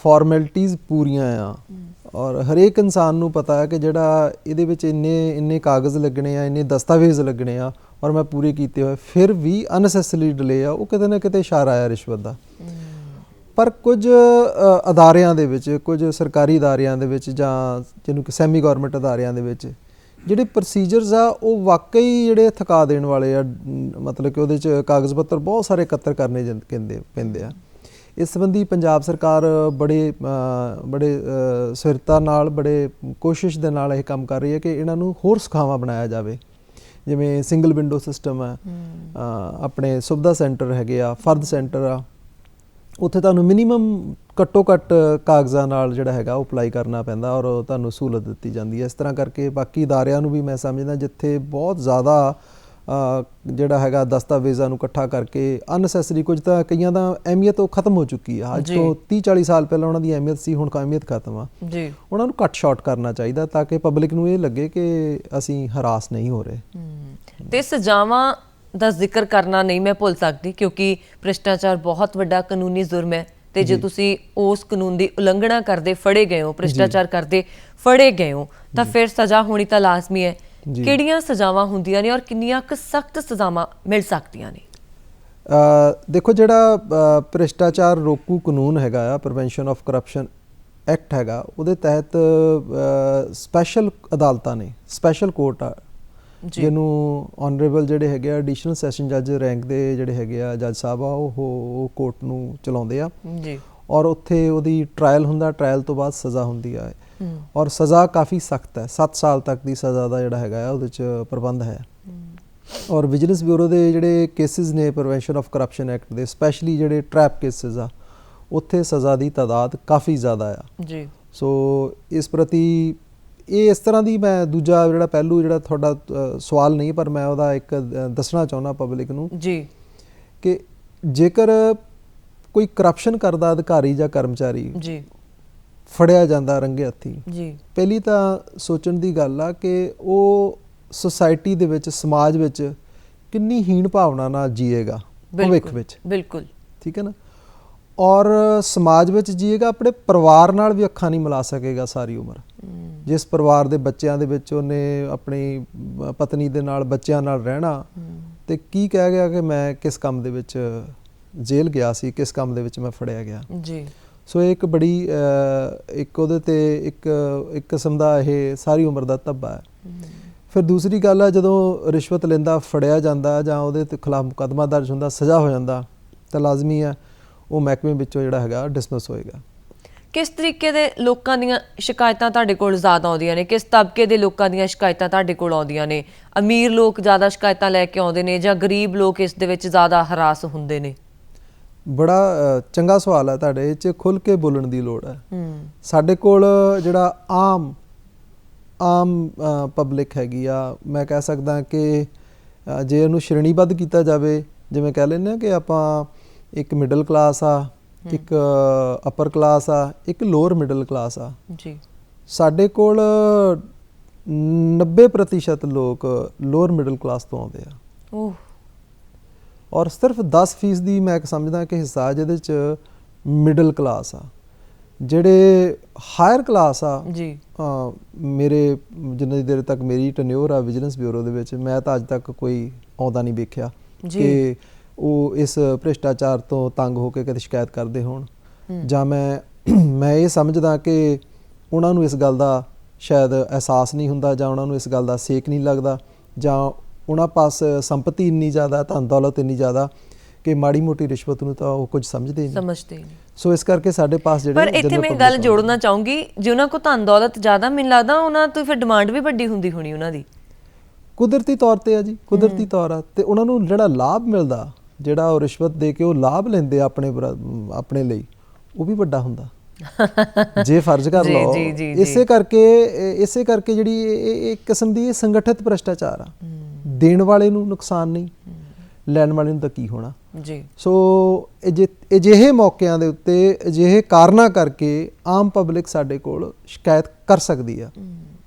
ਫਾਰਮੈਲਿਟੀਜ਼ ਪੂਰੀਆਂ ਆ ਔਰ ਹਰੇਕ ਇਨਸਾਨ ਨੂੰ ਪਤਾ ਹੈ ਕਿ ਜਿਹੜਾ ਇਹਦੇ ਵਿੱਚ ਇੰਨੇ ਕਾਗਜ਼ ਲੱਗਣੇ ਆ ਇੰਨੇ ਦਸਤਾਵੇਜ਼ ਲੱਗਣੇ ਆ ਔਰ ਮੈਂ ਪੂਰੇ ਕੀਤੇ ਹੋਏ ਫਿਰ ਵੀ ਅਨਸੈਸਰੀ ਡਿਲੇ ਆ ਉਹ ਕਿਤੇ ਨਾ ਕਿਤੇ ਇਸ਼ਾਰਾ ਆ ਰਿਸ਼ਵਤ ਦਾ ਪਰ ਕੁਝ ਅਦਾਰਿਆਂ ਦੇ ਵਿੱਚ ਕੁਝ ਸਰਕਾਰੀ ਅਦਾਰਿਆਂ ਦੇ ਵਿੱਚ ਜਾਂ ਜਿਹਨੂੰ ਕਿ ਸੈਮੀ ਗਵਰਨਮੈਂਟ ਅਦਾਰਿਆਂ ਦੇ ਵਿੱਚ ਜਿਹੜੇ ਪ੍ਰੋਸੀਜਰਸ ਆ ਉਹ ਵਾਕਈ ਜਿਹੜੇ ਥਕਾ ਦੇਣ ਵਾਲੇ ਆ ਮਤਲਬ ਕਿ ਉਹਦੇ 'ਚ ਕਾਗਜ਼ ਪੱਤਰ ਬਹੁਤ ਸਾਰੇ ਇਕੱਤਰ ਕਰਨੇ ਪੈਂਦੇ ਆ ਇਸ ਸੰਬੰਧੀ ਪੰਜਾਬ ਸਰਕਾਰ ਬੜੇ ਸਥਿਰਤਾ ਨਾਲ ਬੜੇ ਕੋਸ਼ਿਸ਼ ਦੇ ਨਾਲ ਇਹ ਕੰਮ ਕਰ ਰਹੀ ਹੈ ਕਿ ਇਹਨਾਂ ਨੂੰ ਹੋਰ ਸੁਖਾਵਾਂ ਬਣਾਇਆ ਜਾਵੇ ਜਿਵੇਂ ਸਿੰਗਲ ਵਿੰਡੋ ਸਿਸਟਮ ਹੈ ਆਪਣੇ ਸੁਵਿਧਾ ਸੈਂਟਰ ਹੈਗੇ ਆ ਫਰਦ ਸੈਂਟਰ ਆ ਉੱਥੇ ਤੁਹਾਨੂੰ ਮਿਨੀਮਮ ਘੱਟੋ ਘੱਟ ਕਾਗਜ਼ਾਂ ਨਾਲ ਜਿਹੜਾ ਹੈਗਾ ਉਹ ਅਪਲਾਈ ਕਰਨਾ ਪੈਂਦਾ ਔਰ ਤੁਹਾਨੂੰ ਸਹੂਲਤ ਦਿੱਤੀ ਜਾਂਦੀ ਹੈ ਇਸ ਤਰ੍ਹਾਂ ਕਰਕੇ ਬਾਕੀ ਅਦਾਰਿਆਂ ਨੂੰ ਵੀ ਮੈਂ ਸਮਝਦਾ ਜਿੱਥੇ ਬਹੁਤ ਜ਼ਿਆਦਾ ਜਿਹੜਾ ਹੈਗਾ ਦਸਤਾਵੇਜ਼ਾਂ ਨੂੰ ਇਕੱਠਾ ਕਰਕੇ ਅਨਸੈਸਰੀ ਕੁਝ ਤਾਂ ਕਈਆਂ ਦਾ ਅਹਿਮੀਅਤ ਉਹ ਖਤਮ ਹੋ ਚੁੱਕੀ ਆ ਅੱਜ ਤੋਂ 30-40 ਸਾਲ ਪਹਿਲਾਂ ਉਹਨਾਂ ਦੀ ਅਹਿਮੀਅਤ ਸੀ ਹੁਣ ਅਹਿਮੀਅਤ ਖਤਮ ਆ ਜੀ ਉਹਨਾਂ ਨੂੰ ਕੱਟ ਸ਼ਾਰਟ ਕਰਨਾ ਚਾਹੀਦਾ ਤਾਂ ਕਿ ਪਬਲਿਕ ਨੂੰ ਇਹ ਲੱਗੇ ਕਿ ਅਸੀਂ ਹਰਾਸ ਨਹੀਂ ਹੋ ਰਹੇ ਤੇ ਸਜ਼ਾਵਾਂ ਦਾ ਜ਼ਿਕਰ ਕਰਨਾ ਨਹੀਂ ਮੈਂ ਭੁੱਲ ਸਕਦੀ ਕਿਉਂਕਿ ਭ੍ਰਿਸ਼ਟਾਚਾਰ ਬਹੁਤ ਵੱਡਾ ਕਾਨੂੰਨੀ ਜੁਰਮ ਹੈ ਤੇ ਜੇ ਤੁਸੀਂ ਉਸ ਕਾਨੂੰਨ ਦੀ ਉਲੰਘਣਾ ਕਰਦੇ ਫੜੇ ਗਏ ਹੋ ਭ੍ਰਿਸ਼ਟਾਚਾਰ ਕਰਦੇ ਫੜੇ ਗਏ ਹੋ ਤਾਂ ਫਿਰ ਸਜ਼ਾ ਹੋਣੀ ਤਾਂ ਲਾਜ਼ਮੀ ਹੈ ਕਿਹੜੀਆਂ ਸਜ਼ਾਵਾਂ ਹੁੰਦੀਆਂ ਨੇ ਔਰ ਕਿੰਨੀਆਂ ਕੁ ਸਖਤ ਸਜ਼ਾਵਾਂ ਮਿਲ ਸਕਦੀਆਂ ਨੇ ਦੇਖੋ ਜਿਹੜਾ ਭ੍ਰਿਸ਼ਟਾਚਾਰ ਰੋਕੂ ਕਾਨੂੰਨ ਹੈਗਾ ਆ ਪ੍ਰੀਵੈਂਸ਼ਨ ਆਫ ਕਰਪਸ਼ਨ ਐਕਟ ਹੈਗਾ ਉਹਦੇ ਤਹਿਤ ਸਪੈਸ਼ਲ ਅਦਾਲਤਾਂ ਨੇ ਸਪੈਸ਼ਲ ਕੋਰਟ ਆ ਜਿਹਨੂੰ ਆਨਰੇਬਲ ਜਿਹੜੇ ਹੈਗੇ ਆ ਐਡੀਸ਼ਨਲ ਸੈਸ਼ਨ ਜੱਜ ਰੈਂਕ ਦੇ ਜਿਹੜੇ ਹੈਗੇ ਆ ਜੱਜ ਸਾਹਿਬ ਆ ਉਹ ਕੋਰਟ ਨੂੰ ਚਲਾਉਂਦੇ ਆ ਜੀ ਔਰ ਉੱਥੇ ਉਹਦੀ ਟ੍ਰਾਇਲ ਹੁੰਦਾ ਟ੍ਰਾਇਲ ਤੋਂ ਬਾਅਦ ਸਜ਼ਾ ਹੁੰਦੀ ਆ ਔਰ ਸਜ਼ਾ ਕਾਫੀ ਸਖਤ ਹੈ 7 ਸਾਲ ਤੱਕ ਦੀ ਸਜ਼ਾ ਦਾ ਜਿਹੜਾ ਹੈਗਾ ਆ ਉਹਦੇ 'ਚ ਪ੍ਰਬੰਧ ਹੈ ਔਰ ਵਿਜੀਲੈਂਸ ਬਿਊਰੋ ਦੇ ਜਿਹੜੇ ਕੇਸਿਸ ਨੇ ਪ੍ਰੀਵੈਂਸ਼ਨ ਆਫ ਕਰਪਸ਼ਨ ਐਕਟ ਦੇ ਸਪੈਸ਼ਲੀ ਜਿਹੜੇ ਟ੍ਰੈਪ ਕੇਸਿਸ ਆ ਉੱਥੇ ਸਜ਼ਾ ਦੀ ਤਾਦਾਦ ਕਾਫੀ ਜ਼ਿਆਦਾ ਆ ਜੀ ਸੋ ਇਸ ਪ੍ਰਤੀ ਇਹ ਇਸ ਤਰ੍ਹਾਂ ਦੀ ਮੈਂ ਦੂਜਾ ਜਿਹੜਾ ਪਹਿਲੂ ਜਿਹੜਾ ਤੁਹਾਡਾ ਸਵਾਲ ਨਹੀਂ ਪਰ ਮੈਂ ਉਹਦਾ ਇੱਕ ਦੱਸਣਾ ਚਾਹੁੰਦਾ ਪਬਲਿਕ ਨੂੰ ਜੀ ਕਿ ਜੇਕਰ ਕੋਈ ਕਰਪਸ਼ਨ ਕਰਦਾ ਅਧਿਕਾਰੀ ਜਾਂ ਕਰਮਚਾਰੀ ਜੀ ਫੜਿਆ ਜਾਂਦਾ ਰੰਗੇ ਹੱਥੀ ਜੀ ਪਹਿਲੀ ਤਾਂ ਸੋਚਣ ਦੀ ਗੱਲ ਆ ਕਿ ਉਹ ਸੁਸਾਇਟੀ ਦੇ ਵਿੱਚ ਸਮਾਜ ਵਿੱਚ ਕਿੰਨੀ ਹੀਣ ਭਾਵਨਾ ਨਾਲ ਜੀਏਗਾ ਭਵਿੱਖ ਵਿੱਚ ਬਿਲਕੁਲ ਠੀਕ ਹੈ ਨਾ ਔਰ ਸਮਾਜ ਵਿੱਚ ਜੀਏਗਾ ਆਪਣੇ ਪਰਿਵਾਰ ਨਾਲ ਵੀ ਅੱਖਾਂ ਨਹੀਂ ਮਿਲਾ ਸਕੇਗਾ ਸਾਰੀ ਉਮਰ ਜਿਸ ਪਰਿਵਾਰ ਦੇ ਬੱਚਿਆਂ ਦੇ ਵਿੱਚ ਉਹਨੇ ਆਪਣੀ ਪਤਨੀ ਦੇ ਨਾਲ ਬੱਚਿਆਂ ਨਾਲ ਰਹਿਣਾ ਤੇ ਕੀ ਕਹਿ ਗਿਆ ਕਿ ਮੈਂ ਕਿਸ ਕੰਮ ਦੇ ਵਿੱਚ ਜੇਲ੍ਹ ਗਿਆ ਸੀ ਕਿਸ ਕੰਮ ਦੇ ਵਿੱਚ ਮੈਂ ਫੜਿਆ ਗਿਆ ਜੀ ਸੋ ਇਹ ਇੱਕ ਬੜੀ ਇੱਕ ਉਹਦੇ ਤੇ ਇੱਕ ਕਿਸਮ ਦਾ ਇਹ ਸਾਰੀ ਉਮਰ ਦਾ ਧੱਬਾ ਹੈ ਫਿਰ ਦੂਸਰੀ ਗੱਲ ਹੈ ਜਦੋਂ ਰਿਸ਼ਵਤ ਲੈਂਦਾ ਫੜਿਆ ਜਾਂਦਾ ਜਾਂ ਉਹਦੇ ਤੇ ਖਿਲਾਫ ਮੁਕੱਦਮਾ ਦਰਜ ਹੁੰਦਾ ਸਜ਼ਾ ਹੋ ਜਾਂਦਾ ਤਾਂ ਲਾਜ਼ਮੀ ਹੈ ਉਹ ਮਹਿਕਮੇ ਵਿੱਚੋਂ ਜਿਹੜਾ ਹੈਗਾ ਡਿਸਮਿਸ ਹੋਏਗਾ ਕਿਸ ਤਰੀਕੇ ਦੇ ਲੋਕਾਂ ਦੀਆਂ ਸ਼ਿਕਾਇਤਾਂ ਤੁਹਾਡੇ ਕੋਲ ਜ਼ਿਆਦਾ ਆਉਂਦੀਆਂ ਨੇ ਕਿਸ ਤਬਕੇ ਦੇ ਲੋਕਾਂ ਦੀਆਂ ਸ਼ਿਕਾਇਤਾਂ ਤੁਹਾਡੇ ਕੋਲ ਆਉਂਦੀਆਂ ਨੇ ਅਮੀਰ ਲੋਕ ਜ਼ਿਆਦਾ ਸ਼ਿਕਾਇਤਾਂ ਲੈ ਕੇ ਆਉਂਦੇ ਨੇ ਜਾਂ ਗਰੀਬ ਲੋਕ ਇਸ ਦੇ ਵਿੱਚ ਜ਼ਿਆਦਾ ਹਰਾਸ ਹੁੰਦੇ ਨੇ ਬੜਾ ਚੰਗਾ ਸਵਾਲ ਹੈ ਤੁਹਾਡੇ, ਇਹ 'ਚ ਖੁੱਲ੍ਹ ਕੇ ਬੋਲਣ ਦੀ ਲੋੜ ਹੈ। ਸਾਡੇ ਕੋਲ ਜਿਹੜਾ ਆਮ ਪਬਲਿਕ ਹੈਗੀ ਆ, ਮੈਂ ਕਹਿ ਸਕਦਾ ਕਿ ਜੇ ਇਹਨੂੰ ਸ਼੍ਰੇਣੀਬੱਧ ਕੀਤਾ ਜਾਵੇ, ਜਿਵੇਂ ਕਹਿ ਲੈਂਦੇ ਹਾਂ ਕਿ ਆਪਾਂ ਇੱਕ ਮਿਡਲ ਕਲਾਸ ਆ, ਇੱਕ ਅਪਰ ਕਲਾਸ ਆ, ਇੱਕ ਲੋਅਰ ਮਿਡਲ ਕਲਾਸ ਆ ਜੀ। ਸਾਡੇ ਕੋਲ 90% ਲੋਕ ਲੋਅਰ ਮਿਡਲ ਕਲਾਸ ਤੋਂ ਆਉਂਦੇ ਆ। ਓਹ, ਔਰ ਸਿਰਫ 10% ਦੀ ਮੈਂ ਸਮਝਦਾ ਕਿ ਹਿੱਸਾ ਜਿਹਦੇ 'ਚ ਮਿਡਲ ਕਲਾਸ ਆ। ਜਿਹੜੇ ਹਾਇਰ ਕਲਾਸ ਆ ਜੀ, ਮੇਰੇ ਜਿੰਨੀ ਦੇਰ ਤੱਕ ਮੇਰੀ ਟੈਨਿਓਰ ਆ ਵਿਜੀਲੈਂਸ ਬਿਊਰੋ ਦੇ ਵਿੱਚ, ਮੈਂ ਤਾਂ ਅੱਜ ਤੱਕ ਕੋਈ ਆਉਂਦਾ ਨਹੀਂ ਵੇਖਿਆ ਕਿ ਉਹ ਇਸ ਭ੍ਰਿਸ਼ਟਾਚਾਰ ਤੋਂ ਤੰਗ ਹੋ ਕੇ ਕਦੇ ਸ਼ਿਕਾਇਤ ਕਰਦੇ ਹੋਣ, ਜਾਂ ਮੈਂ ਇਹ ਸਮਝਦਾ ਕਿ ਉਹਨਾਂ ਨੂੰ ਇਸ ਗੱਲ ਦਾ ਸ਼ਾਇਦ ਅਹਿਸਾਸ ਨਹੀਂ ਹੁੰਦਾ, ਜਾਂ ਉਹਨਾਂ ਨੂੰ ਇਸ ਗੱਲ ਦਾ ਸੇਕ ਨਹੀਂ ਲੱਗਦਾ, ਜਾਂ ਉਹਨਾਂ ਪਾਸ ਸੰਪਤੀ ਇੰਨੀ ਜ਼ਿਆਦਾ, ਧਨ ਦੌਲਤ ਇੰਨੀ ਜ਼ਿਆਦਾ ਕਿ ਮਾੜੀ ਮੋਟੀ ਰਿਸ਼ਵਤ ਨੂੰ ਤਾਂ ਉਹ ਕੁਝ ਸਮਝਦੇ ਨਹੀਂ। ਸੋ ਇਸ ਕਰਕੇ ਸਾਡੇ ਪਾਸ ਜਿਹੜੇ ਪਰ ਇੱਥੇ ਮੈਂ ਗੱਲ ਜੋੜਨਾ ਚਾਹੂੰਗੀ, ਜੇ ਉਹਨਾਂ ਕੋਲ ਧਨ ਦੌਲਤ ਜ਼ਿਆਦਾ, ਮੈਨੂੰ ਲੱਗਦਾ ਉਹਨਾਂ ਤੋਂ ਫਿਰ ਡਿਮਾਂਡ ਵੀ ਵੱਡੀ ਹੁੰਦੀ ਹੋਣੀ ਉਹਨਾਂ ਦੀ। ਕੁਦਰਤੀ ਤੌਰ ਤੇ ਆ ਜੀ, ਕੁਦਰਤੀ ਤੌਰ ਆ, ਤੇ ਉਹਨਾਂ ਨੂੰ ਜਿਹੜਾ ਲਾਭ ਮਿਲਦਾ, ਜਿਹੜਾ ਉਹ ਰਿਸ਼ਵਤ ਦੇ ਕੇ ਉਹ ਲਾਭ ਲੈਂਦੇ ਆਪਣੇ ਲਈ, ਉਹ ਵੀ ਵੱਡਾ ਹੁੰਦਾ ਜੇ ਫਰਜ਼ ਕਰ ਲਓ। ਇਸੇ ਕਰਕੇ ਜਿਹੜੀ ਇਹ ਇੱਕ ਕਿਸਮ ਦੀ ਸੰਗਠਿਤ ਭ੍ਰਿਸ਼ਟਾਚਾਰ ਆ। ਦੇਣ ਵਾਲੇ ਨੂੰ ਨੁਕਸਾਨ ਨਹੀਂ, ਲੈਣ ਵਾਲੇ ਨੂੰ ਤਾਂ ਕੀ ਹੋਣਾ ਜੀ। ਸੋ ਅਜਿਹੇ ਮੌਕਿਆਂ ਦੇ ਉੱਤੇ, ਅਜਿਹੇ ਕਾਰਨਾਂ ਕਰਕੇ ਆਮ ਪਬਲਿਕ ਸਾਡੇ ਕੋਲ ਸ਼ਿਕਾਇਤ ਕਰ ਸਕਦੀ ਆ।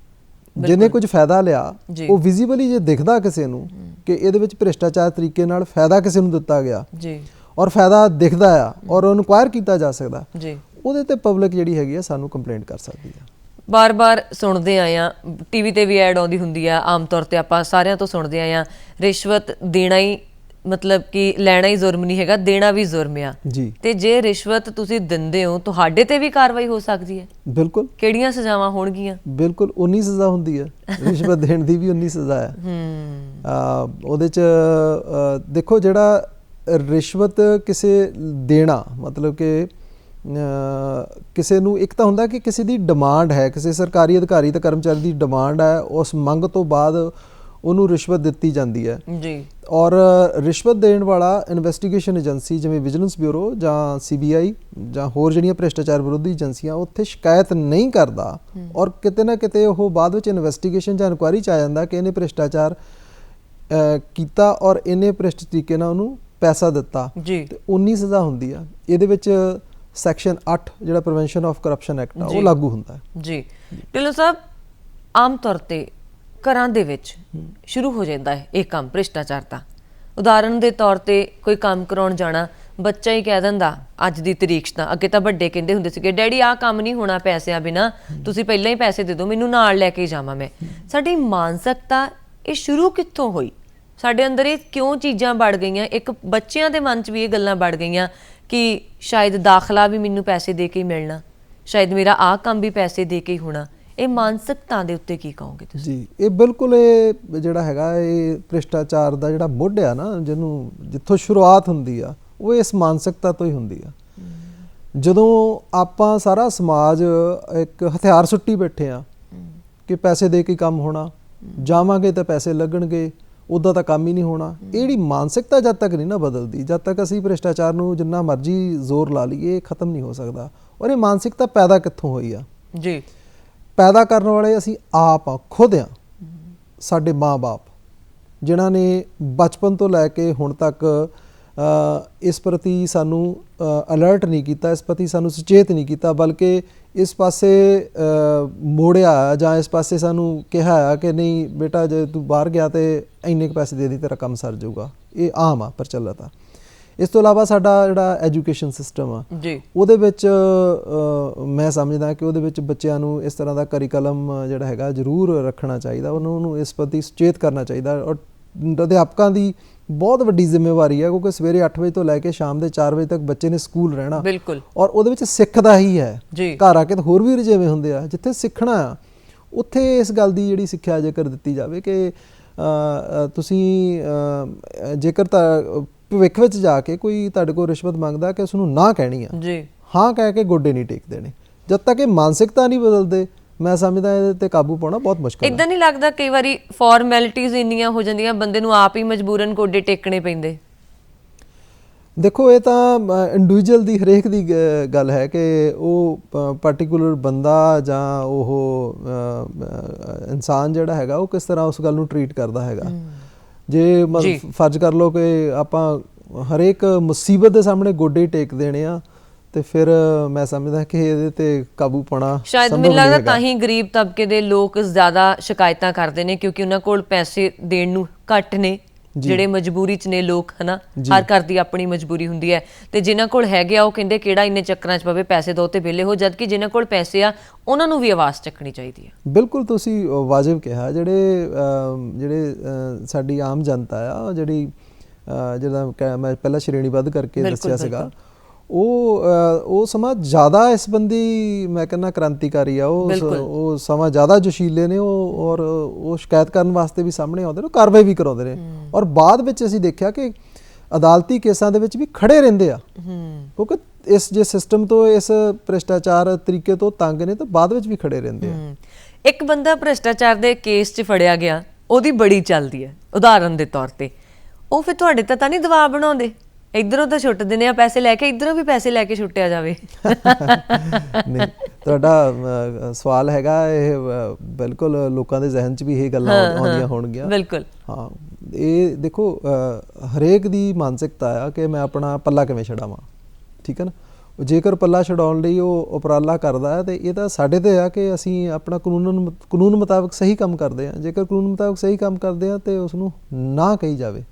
ਜਿਹਨੇ ਕੁਝ ਫਾਇਦਾ ਲਿਆ, ਉਹ ਵਿਜ਼ੀਬਲੀ ਜੇ ਦਿਖਦਾ ਕਿਸੇ ਨੂੰ ਕਿ ਇਹਦੇ ਵਿੱਚ ਭ੍ਰਿਸ਼ਟਾਚਾਰ ਤਰੀਕੇ ਨਾਲ ਫਾਇਦਾ ਕਿਸੇ ਨੂੰ ਦਿੱਤਾ ਗਿਆ ਜੀ, ਔਰ ਫਾਇਦਾ ਦਿਖਦਾ ਆ ਔਰ ਉਹਨੂੰ ਇਨਕੁਆਇਰ ਕੀਤਾ ਜਾ ਸਕਦਾ ਜੀ, ਉਹਦੇ ਤੇ ਪਬਲਿਕ ਜਿਹੜੀ ਹੈਗੀ ਆ ਸਾਨੂੰ ਕੰਪਲੇਂਟ ਕਰ ਸਕਦੀ ਆ। ਬਾਰ-ਬਾਰ ਸੁਣਦੇ ਆਏ ਆ, ਟੀਵੀ ਤੇ ਵੀ ਐਡ ਆਉਂਦੀ ਹੁੰਦੀ ਆ, ਆਮ ਤੌਰ ਤੇ ਆਪਾਂ ਸਾਰਿਆਂ ਤੋਂ ਸੁਣਦੇ ਆਏ ਆ, ਰਿਸ਼ਵਤ ਦੇਣਾ ਹੀ ਮਤਲਬ ਕਿ ਲੈਣਾ ਹੀ ਜ਼ੁਰਮ ਨਹੀਂ ਹੈਗਾ, ਦੇਣਾ ਵੀ ਜ਼ੁਰਮ ਆ ਜੀ। ਤੇ ਜੇ ਰਿਸ਼ਵਤ ਤੁਸੀਂ ਦਿੰਦੇ ਹੋ, ਤੁਹਾਡੇ ਤੇ ਵੀ ਕਾਰਵਾਈ ਹੋ ਸਕਦੀ ਹੈ। ਬਿਲਕੁਲ। ਕਿਹੜੀਆਂ ਸਜ਼ਾਵਾਂ ਹੋਣਗੀਆਂ? ਬਿਲਕੁਲ ਉਨੀ ਸਜ਼ਾ ਹੁੰਦੀ ਹੈ, ਰਿਸ਼ਵਤ ਦੇਣ ਦੀ ਵੀ ਉਨੀ ਸਜ਼ਾ ਹੈ। ਉਹਦੇ 'ਚ ਦੇਖੋ, ਜਿਹੜਾ ਰਿਸ਼ਵਤ ਕਿਸੇ ਦੇਣਾ ਮਤਲਬ ਕਿ ਕਿਸੇ ਨੂੰ, ਇੱਕ ਤਾਂ ਹੁੰਦਾ ਕਿ ਕਿਸੇ ਦੀ ਡਿਮਾਂਡ ਹੈ, ਕਿਸੇ ਸਰਕਾਰੀ ਅਧਿਕਾਰੀ ਤੇ ਕਰਮਚਾਰੀ ਦੀ ਡਿਮਾਂਡ ਹੈ, ਉਸ ਮੰਗ ਤੋਂ ਬਾਅਦ ਉਹਨੂੰ ਰਿਸ਼ਵਤ ਦਿੱਤੀ ਜਾਂਦੀ ਹੈ ਜੀ। ਔਰ ਰਿਸ਼ਵਤ ਦੇਣ ਵਾਲਾ ਇਨਵੈਸਟੀਗੇਸ਼ਨ ਏਜੰਸੀ ਜਿਵੇਂ ਵਿਜੀਲੈਂਸ ਬਿਊਰੋ ਜਾਂ CBI ਜਾਂ ਹੋਰ ਜਿਹੜੀਆਂ ਭ੍ਰਿਸ਼ਟਾਚਾਰ ਵਿਰੋਧੀ ਏਜੰਸੀਆਂ, ਉੱਥੇ ਸ਼ਿਕਾਇਤ ਨਹੀਂ ਕਰਦਾ ਔਰ ਕਿਤੇ ਨਾ ਕਿਤੇ ਉਹ ਬਾਅਦ ਵਿੱਚ ਇਨਵੈਸਟੀਗੇਸ਼ਨ ਜਾਂ ਇਨਕੁਆਇਰੀ 'ਚ ਆ ਜਾਂਦਾ ਕਿ ਇਹਨੇ ਭ੍ਰਿਸ਼ਟਾਚਾਰ ਕੀਤਾ ਔਰ ਇਹਨੇ ਭ੍ਰਿਸ਼ਟ ਤਰੀਕੇ ਨਾਲ ਉਹਨੂੰ ਪੈਸਾ ਦਿੱਤਾ, ਤੇ ਉਨੀ ਸਜ਼ਾ ਹੁੰਦੀ ਆ। ਇਹਦੇ ਵਿੱਚ ਸੈਕਸ਼ਨ 8 ਜਿਹੜਾ ਪ੍ਰੀਵੈਂਸ਼ਨ ਆਫ ਕਰਪਸ਼ਨ ਐਕਟ ਆ, ਉਹ ਲਾਗੂ ਹੁੰਦਾ ਹੈ। ਜੀ। ਢਿੱਲੋਂ ਸਾਹਿਬ, ਆਮ ਤੌਰ ਤੇ ਘਰਾਂ ਦੇ ਵਿੱਚ ਸ਼ੁਰੂ ਹੋ ਜਾਂਦਾ ਹੈ ਇਹ ਕੰਮ ਭ੍ਰਿਸ਼ਟਾਚਾਰ ਦਾ। ਉਦਾਹਰਨ ਦੇ ਤੌਰ ਤੇ ਕੋਈ ਕੰਮ ਕਰਾਉਣ ਜਾਣਾ, ਬੱਚਾ ਹੀ ਕਹਿ ਦਿੰਦਾ ਅੱਜ ਦੀ ਤਰੀਕ 'ਚ, ਤਾਂ ਅੱਗੇ ਤਾਂ ਵੱਡੇ ਕਹਿੰਦੇ ਹੁੰਦੇ ਸੀਗੇ, ਡੈਡੀ ਆਹ ਕੰਮ ਨਹੀਂ ਹੋਣਾ ਪੈਸਿਆਂ ਬਿਨਾਂ, ਤੁਸੀਂ ਪਹਿਲਾਂ ਹੀ ਪੈਸੇ ਦੇ ਦਿਓ, ਮੈਨੂੰ ਨਾਲ ਲੈ ਕੇ ਜਾਵਾਂ ਮੈਂ। ਸਾਡੀ ਮਾਨਸਿਕਤਾ ਇਹ ਸ਼ੁਰੂ ਕਿੱਥੋਂ ਹੋਈ? ਸਾਡੇ ਅੰਦਰ ਇਹ ਕਿਉਂ ਚੀਜ਼ਾਂ ਵੜ ਗਈਆਂ? ਇੱਕ ਬੱਚਿਆਂ ਦੇ ਮਨ 'ਚ ਵੀ ਇਹ ਗੱਲਾਂ ਵੜ ਗਈਆਂ ਕਿ ਸ਼ਾਇਦ ਦਾਖਲਾ ਵੀ ਮੈਨੂੰ ਪੈਸੇ ਦੇ ਕੇ ਹੀ ਮਿਲਣਾ, ਸ਼ਾਇਦ ਮੇਰਾ ਆਹ ਕੰਮ ਵੀ ਪੈਸੇ ਦੇ ਕੇ ਹੀ ਹੋਣਾ। ਇਹ ਮਾਨਸਿਕਤਾ ਦੇ ਉੱਤੇ ਕੀ ਕਹੋਗੇ ਤੁਸੀਂ? ਜੀ, ਇਹ ਬਿਲਕੁਲ, ਇਹ ਜਿਹੜਾ ਹੈਗਾ, ਇਹ ਭ੍ਰਿਸ਼ਟਾਚਾਰ ਦਾ ਜਿਹੜਾ ਮੁੱਢ ਆ ਨਾ, ਜਿੱਥੋਂ ਸ਼ੁਰੂਆਤ ਹੁੰਦੀ ਆ, ਉਹ ਇਸ ਮਾਨਸਿਕਤਾ ਤੋਂ ਹੀ ਹੁੰਦੀ ਆ। ਜਦੋਂ ਆਪਾਂ ਸਾਰਾ ਸਮਾਜ ਇੱਕ ਹਥਿਆਰ ਸੁੱਟੀ ਬੈਠੇ ਆ ਕਿ ਪੈਸੇ ਦੇ ਕੇ ਕੰਮ ਹੋਣਾ, ਜਾਵਾਂਗੇ ਤਾਂ ਪੈਸੇ ਲੱਗਣਗੇ, ਉੱਦਾਂ ਤਾਂ ਕੰਮ ਹੀ ਨਹੀਂ ਹੋਣਾ, ਇਹ ਜਿਹੜੀ ਮਾਨਸਿਕਤਾ ਜਦ ਤੱਕ ਨਹੀਂ ਨਾ ਬਦਲਦੀ, ਜਦ ਤੱਕ ਅਸੀਂ ਭ੍ਰਿਸ਼ਟਾਚਾਰ ਨੂੰ ਜਿੰਨਾ ਮਰਜ਼ੀ ਜ਼ੋਰ ਲਾ ਲਈਏ, ਖਤਮ ਨਹੀਂ ਹੋ ਸਕਦਾ। ਔਰ ਇਹ ਮਾਨਸਿਕਤਾ ਪੈਦਾ ਕਿੱਥੋਂ ਹੋਈ ਆ? ਜੀ, ਪੈਦਾ ਕਰਨ ਵਾਲੇ ਅਸੀਂ ਆਪ ਆ, ਖੁਦ ਆ। ਸਾਡੇ ਮਾਂ-ਬਾਪ ਜਿਨ੍ਹਾਂ ਨੇ ਬਚਪਨ ਤੋਂ ਲੈ ਕੇ ਹੁਣ ਤੱਕ ਇਸ ਪ੍ਰਤੀ ਸਾਨੂੰ ਅਲਰਟ ਨਹੀਂ ਕੀਤਾ, ਇਸ ਪ੍ਰਤੀ ਸਾਨੂੰ ਸੁਚੇਤ ਨਹੀਂ ਕੀਤਾ, ਬਲਕਿ ਇਸ ਪਾਸੇ ਮੋੜਿਆ ਜਾਂ ਇਸ ਪਾਸੇ ਸਾਨੂੰ ਕਿਹਾ ਆ ਕਿ ਨਹੀਂ ਬੇਟਾ, ਜੇ ਤੂੰ ਬਾਹਰ ਗਿਆ ਤੇ ਇੰਨੇ ਕੁ ਪੈਸੇ ਦੇ ਦੀ, ਤੇਰਾ ਕੰਮ ਸਰ ਜਾਊਗਾ। ਇਹ ਆਮ ਆ, ਪ੍ਰਚਲਿਤ ਆ। ਇਸ ਤੋਂ ਇਲਾਵਾ ਸਾਡਾ ਜਿਹੜਾ ਐਜੂਕੇਸ਼ਨ ਸਿਸਟਮ ਆ, ਉਹਦੇ ਵਿੱਚ ਮੈਂ ਸਮਝਦਾ ਕਿ ਉਹਦੇ ਵਿੱਚ ਬੱਚਿਆਂ ਨੂੰ ਇਸ ਤਰ੍ਹਾਂ ਦਾ ਕਰਿਕਲਮ ਜਿਹੜਾ ਹੈਗਾ ਜ਼ਰੂਰ ਰੱਖਣਾ ਚਾਹੀਦਾ, ਉਹਨੂੰ ਇਸ ਪ੍ਰਤੀ ਸੁਚੇਤ ਕਰਨਾ ਚਾਹੀਦਾ। ਔਰ ਅਧਿਆਪਕਾਂ ਦੀ ਬਹੁਤ ਵੱਡੀ ਜ਼ਿੰਮੇਵਾਰੀ ਹੈ, ਕਿਉਂਕਿ ਸਵੇਰੇ 8 ਵਜੇ ਤੋਂ ਲੈ ਕੇ ਸ਼ਾਮ ਦੇ 4 ਵਜੇ ਤੱਕ ਬੱਚੇ ਨੇ ਸਕੂਲ ਰਹਿਣਾ, ਔਰ ਉਹਦੇ ਵਿੱਚ ਸਿੱਖਦਾ ਹੀ ਹੈ। ਘਰ ਆ ਕੇ ਤਾਂ ਹੋਰ ਵੀ ਰੁਝੇਵੇਂ ਹੁੰਦੇ ਆ, ਜਿੱਥੇ ਸਿੱਖਣਾ ਆ ਉੱਥੇ ਇਸ ਗੱਲ ਦੀ ਜਿਹੜੀ ਸਿੱਖਿਆ ਜੇਕਰ ਦਿੱਤੀ ਜਾਵੇ ਕਿ ਤੁਸੀਂ ਜੇਕਰ ਤਾਂ ਭਵਿੱਖ ਵਿੱਚ ਜਾ ਕੇ ਕੋਈ ਤੁਹਾਡੇ ਕੋਲ ਰਿਸ਼ਵਤ ਮੰਗਦਾ ਕਿ ਉਸਨੂੰ ਨਾ ਕਹਿਣੀ ਆ, ਹਾਂ ਕਹਿ ਕੇ ਗੋਡੇ ਨਹੀਂ ਟੇਕ ਦੇਣੇ। ਜਦ ਤੱਕ ਇਹ ਮਾਨਸਿਕਤਾ ਨਹੀਂ ਬਦਲਦੇ, ਮੈਂ ਸਮਝਦਾ ਇਹਦੇ ਤੇ ਕਾਬੂ ਪਾਉਣਾ ਬਹੁਤ ਮੁਸ਼ਕਲ ਹੈ। ਇਦਾਂ ਨਹੀਂ ਲੱਗਦਾ ਕਈ ਵਾਰੀ ਫਾਰਮੈਲਿਟੀਜ਼ ਇੰਨੀਆਂ ਹੋ ਜਾਂਦੀਆਂ, ਬੰਦੇ ਨੂੰ ਆਪ ਹੀ ਮਜਬੂਰਨ ਗੋਡੇ ਟੇਕਣੇ ਪੈਂਦੇ? ਦੇਖੋ ਇਹ ਤਾਂ ਇੰਡੀਵਿਜੂਅਲ ਦੀ ਹਰੇਕ ਦੀ ਗੱਲ ਹੈ ਕਿ ਉਹ ਪਾਰਟਿਕੂਲਰ ਬੰਦਾ ਜਾਂ ਉਹ ਇਨਸਾਨ ਜਿਹੜਾ ਹੈਗਾ ਉਹ ਕਿਸ ਤਰ੍ਹਾਂ ਉਸ ਗੱਲ ਨੂੰ ਟਰੀਟ ਕਰਦਾ ਹੈਗਾ। ਜੇ ਫਰਜ਼ ਕਰ ਲਓ ਕਿ ਆਪਾਂ ਹਰੇਕ ਮੁਸੀਬਤ ਦੇ ਸਾਹਮਣੇ ਗੋਡੇ ਟੇਕ ਦੇਣੇ ਆ ਤੇ ਫਿਰ ਮੈਂ ਸਮਝਦਾ ਕਿ ਇਹਦੇ ਤੇ ਕਾਬੂ ਪਾਉਣਾ ਸ਼ਾਇਦ ਮੈਨੂੰ ਲੱਗਦਾ ਤਾਂ ਹੀ ਗਰੀਬ ਤਬਕੇ ਦੇ ਲੋਕ ਜ਼ਿਆਦਾ ਸ਼ਿਕਾਇਤਾਂ ਕਰਦੇ ਨੇ ਕਿਉਂਕਿ ਉਹਨਾਂ ਕੋਲ ਪੈਸੇ ਦੇਣ ਨੂੰ ਘੱਟ ਨੇ, ਜਿਹੜੇ ਮਜਬੂਰੀ 'ਚ ਨੇ ਲੋਕ, ਹਨਾ। ਹਰ ਘਰ ਦੀ ਆਪਣੀ ਮਜਬੂਰੀ ਹੁੰਦੀ ਹੈ ਤੇ ਜਿਨ੍ਹਾਂ ਕੋਲ ਹੈਗੇ ਆ ਉਹ ਕਹਿੰਦੇ ਕਿਹੜਾ ਇੰਨੇ ਚੱਕਰਾਂ 'ਚ ਪਵੇ, ਪੈਸੇ ਦੋ ਤੇ ਵਿਹਲੇ ਹੋ, ਜਦ ਕਿ ਜਿਨ੍ਹਾਂ ਕੋਲ ਪੈਸੇ ਆ ਉਹਨਾਂ ਨੂੰ ਵੀ ਆਵਾਜ਼ ਚੱਕਣੀ ਚਾਹੀਦੀ ਹੈ। ਬਿਲਕੁਲ ਤੁਸੀਂ ਵਾਜਿਬ ਕਿਹਾ। ਜਿਹੜੇ ਸਾਡੀ ਆਮ ਜਨਤਾ ਆ ਜਿਹੜੀ ਜਿਹੜਾ ਮੈਂ ਪਹਿਲਾਂ ਸ਼੍ਰੇਣੀਬੱਧ ਕਰਕੇ ਦੱਸਿਆ ਸੀਗਾ, ਉਹ ਸਮਾਂ ਜ਼ਿਆਦਾ ਇਸ ਬੰਦੀ ਮੈਂ ਕਹਿੰਦਾ ਕ੍ਰਾਂਤੀਕਾਰੀ ਆ। ਉਹ ਸਮਾਂ ਜ਼ਿਆਦਾ ਜੋਸ਼ੀਲੇ ਨੇ ਔਰ ਉਹ ਸ਼ਿਕਾਇਤ ਕਰਨ ਵਾਸਤੇ ਵੀ ਸਾਹਮਣੇ ਆਉਂਦੇ ਨੇ, ਕਾਰਵਾਈ ਵੀ ਕਰਾਉਂਦੇ ਨੇ ਔਰ ਬਾਅਦ ਵਿੱਚ ਅਸੀਂ ਦੇਖਿਆ ਕਿ ਅਦਾਲਤੀ ਕੇਸਾਂ ਦੇ ਵਿੱਚ ਵੀ ਖੜੇ ਰਹਿੰਦੇ ਆ ਕਿਉਂਕਿ ਇਸ ਜੇ ਸਿਸਟਮ ਤੋਂ, ਇਸ ਭ੍ਰਿਸ਼ਟਾਚਾਰ ਤਰੀਕੇ ਤੋਂ ਤੰਗ ਨੇ ਤਾਂ ਬਾਅਦ ਵਿੱਚ ਵੀ ਖੜੇ ਰਹਿੰਦੇ ਆ। ਇੱਕ ਬੰਦਾ ਭ੍ਰਿਸ਼ਟਾਚਾਰ ਦੇ ਕੇਸ 'ਚ ਫੜਿਆ ਗਿਆ, ਉਹਦੀ ਬੜੀ ਚੱਲਦੀ ਹੈ ਉਦਾਹਰਨ ਦੇ ਤੌਰ ਤੇ, ਉਹ ਫਿਰ ਤੁਹਾਡੇ ਤਾਂ ਨਹੀਂ ਦਬਾਅ ਬਣਾਉਂਦੇ ਇੱਧਰੋਂ ਤਾਂ ਛੁੱਟ ਦਿੰਦੇ ਆ ਪੈਸੇ ਲੈ ਕੇ, ਇੱਧਰੋਂ ਵੀ ਪੈਸੇ ਲੈ ਕੇ ਛੁੱਟਿਆ ਜਾਵੇ? ਨਹੀਂ, ਤੁਹਾਡਾ ਸਵਾਲ ਹੈਗਾ ਇਹ ਬਿਲਕੁਲ ਲੋਕਾਂ ਦੇ ਜ਼ਿਹਨ 'ਚ ਵੀ ਇਹ ਗੱਲਾਂ ਆਉਂਦੀਆਂ ਹੋਣਗੀਆਂ। ਬਿਲਕੁਲ, ਹਾਂ। ਇਹ ਦੇਖੋ ਹਰੇਕ ਦੀ ਮਾਨਸਿਕਤਾ ਆ ਕਿ ਮੈਂ ਆਪਣਾ ਪੱਲਾ ਕਿਵੇਂ ਛਡਾਵਾਂ, ਠੀਕ ਹੈ ਨਾ। ਜੇਕਰ ਪੱਲਾ ਛਡਾਉਣ ਲਈ ਉਹ ਉਪਰਾਲਾ ਕਰਦਾ ਹੈ ਤੇ ਇਹ ਤਾਂ ਸਾਡੇ ਤੇ ਆ ਕਿ ਅਸੀਂ ਆਪਣਾ ਕਾਨੂੰਨ ਮੁਤਾਬਕ ਸਹੀ ਕੰਮ ਕਰਦੇ ਹਾਂ। ਜੇਕਰ ਕਾਨੂੰਨ ਮੁਤਾਬਕ ਸਹੀ ਕੰਮ ਕਰਦੇ ਹਾਂ ਤੇ ਉਸ ਨੂੰ ਨਾ ਕਹੀ ਜਾਵੇ,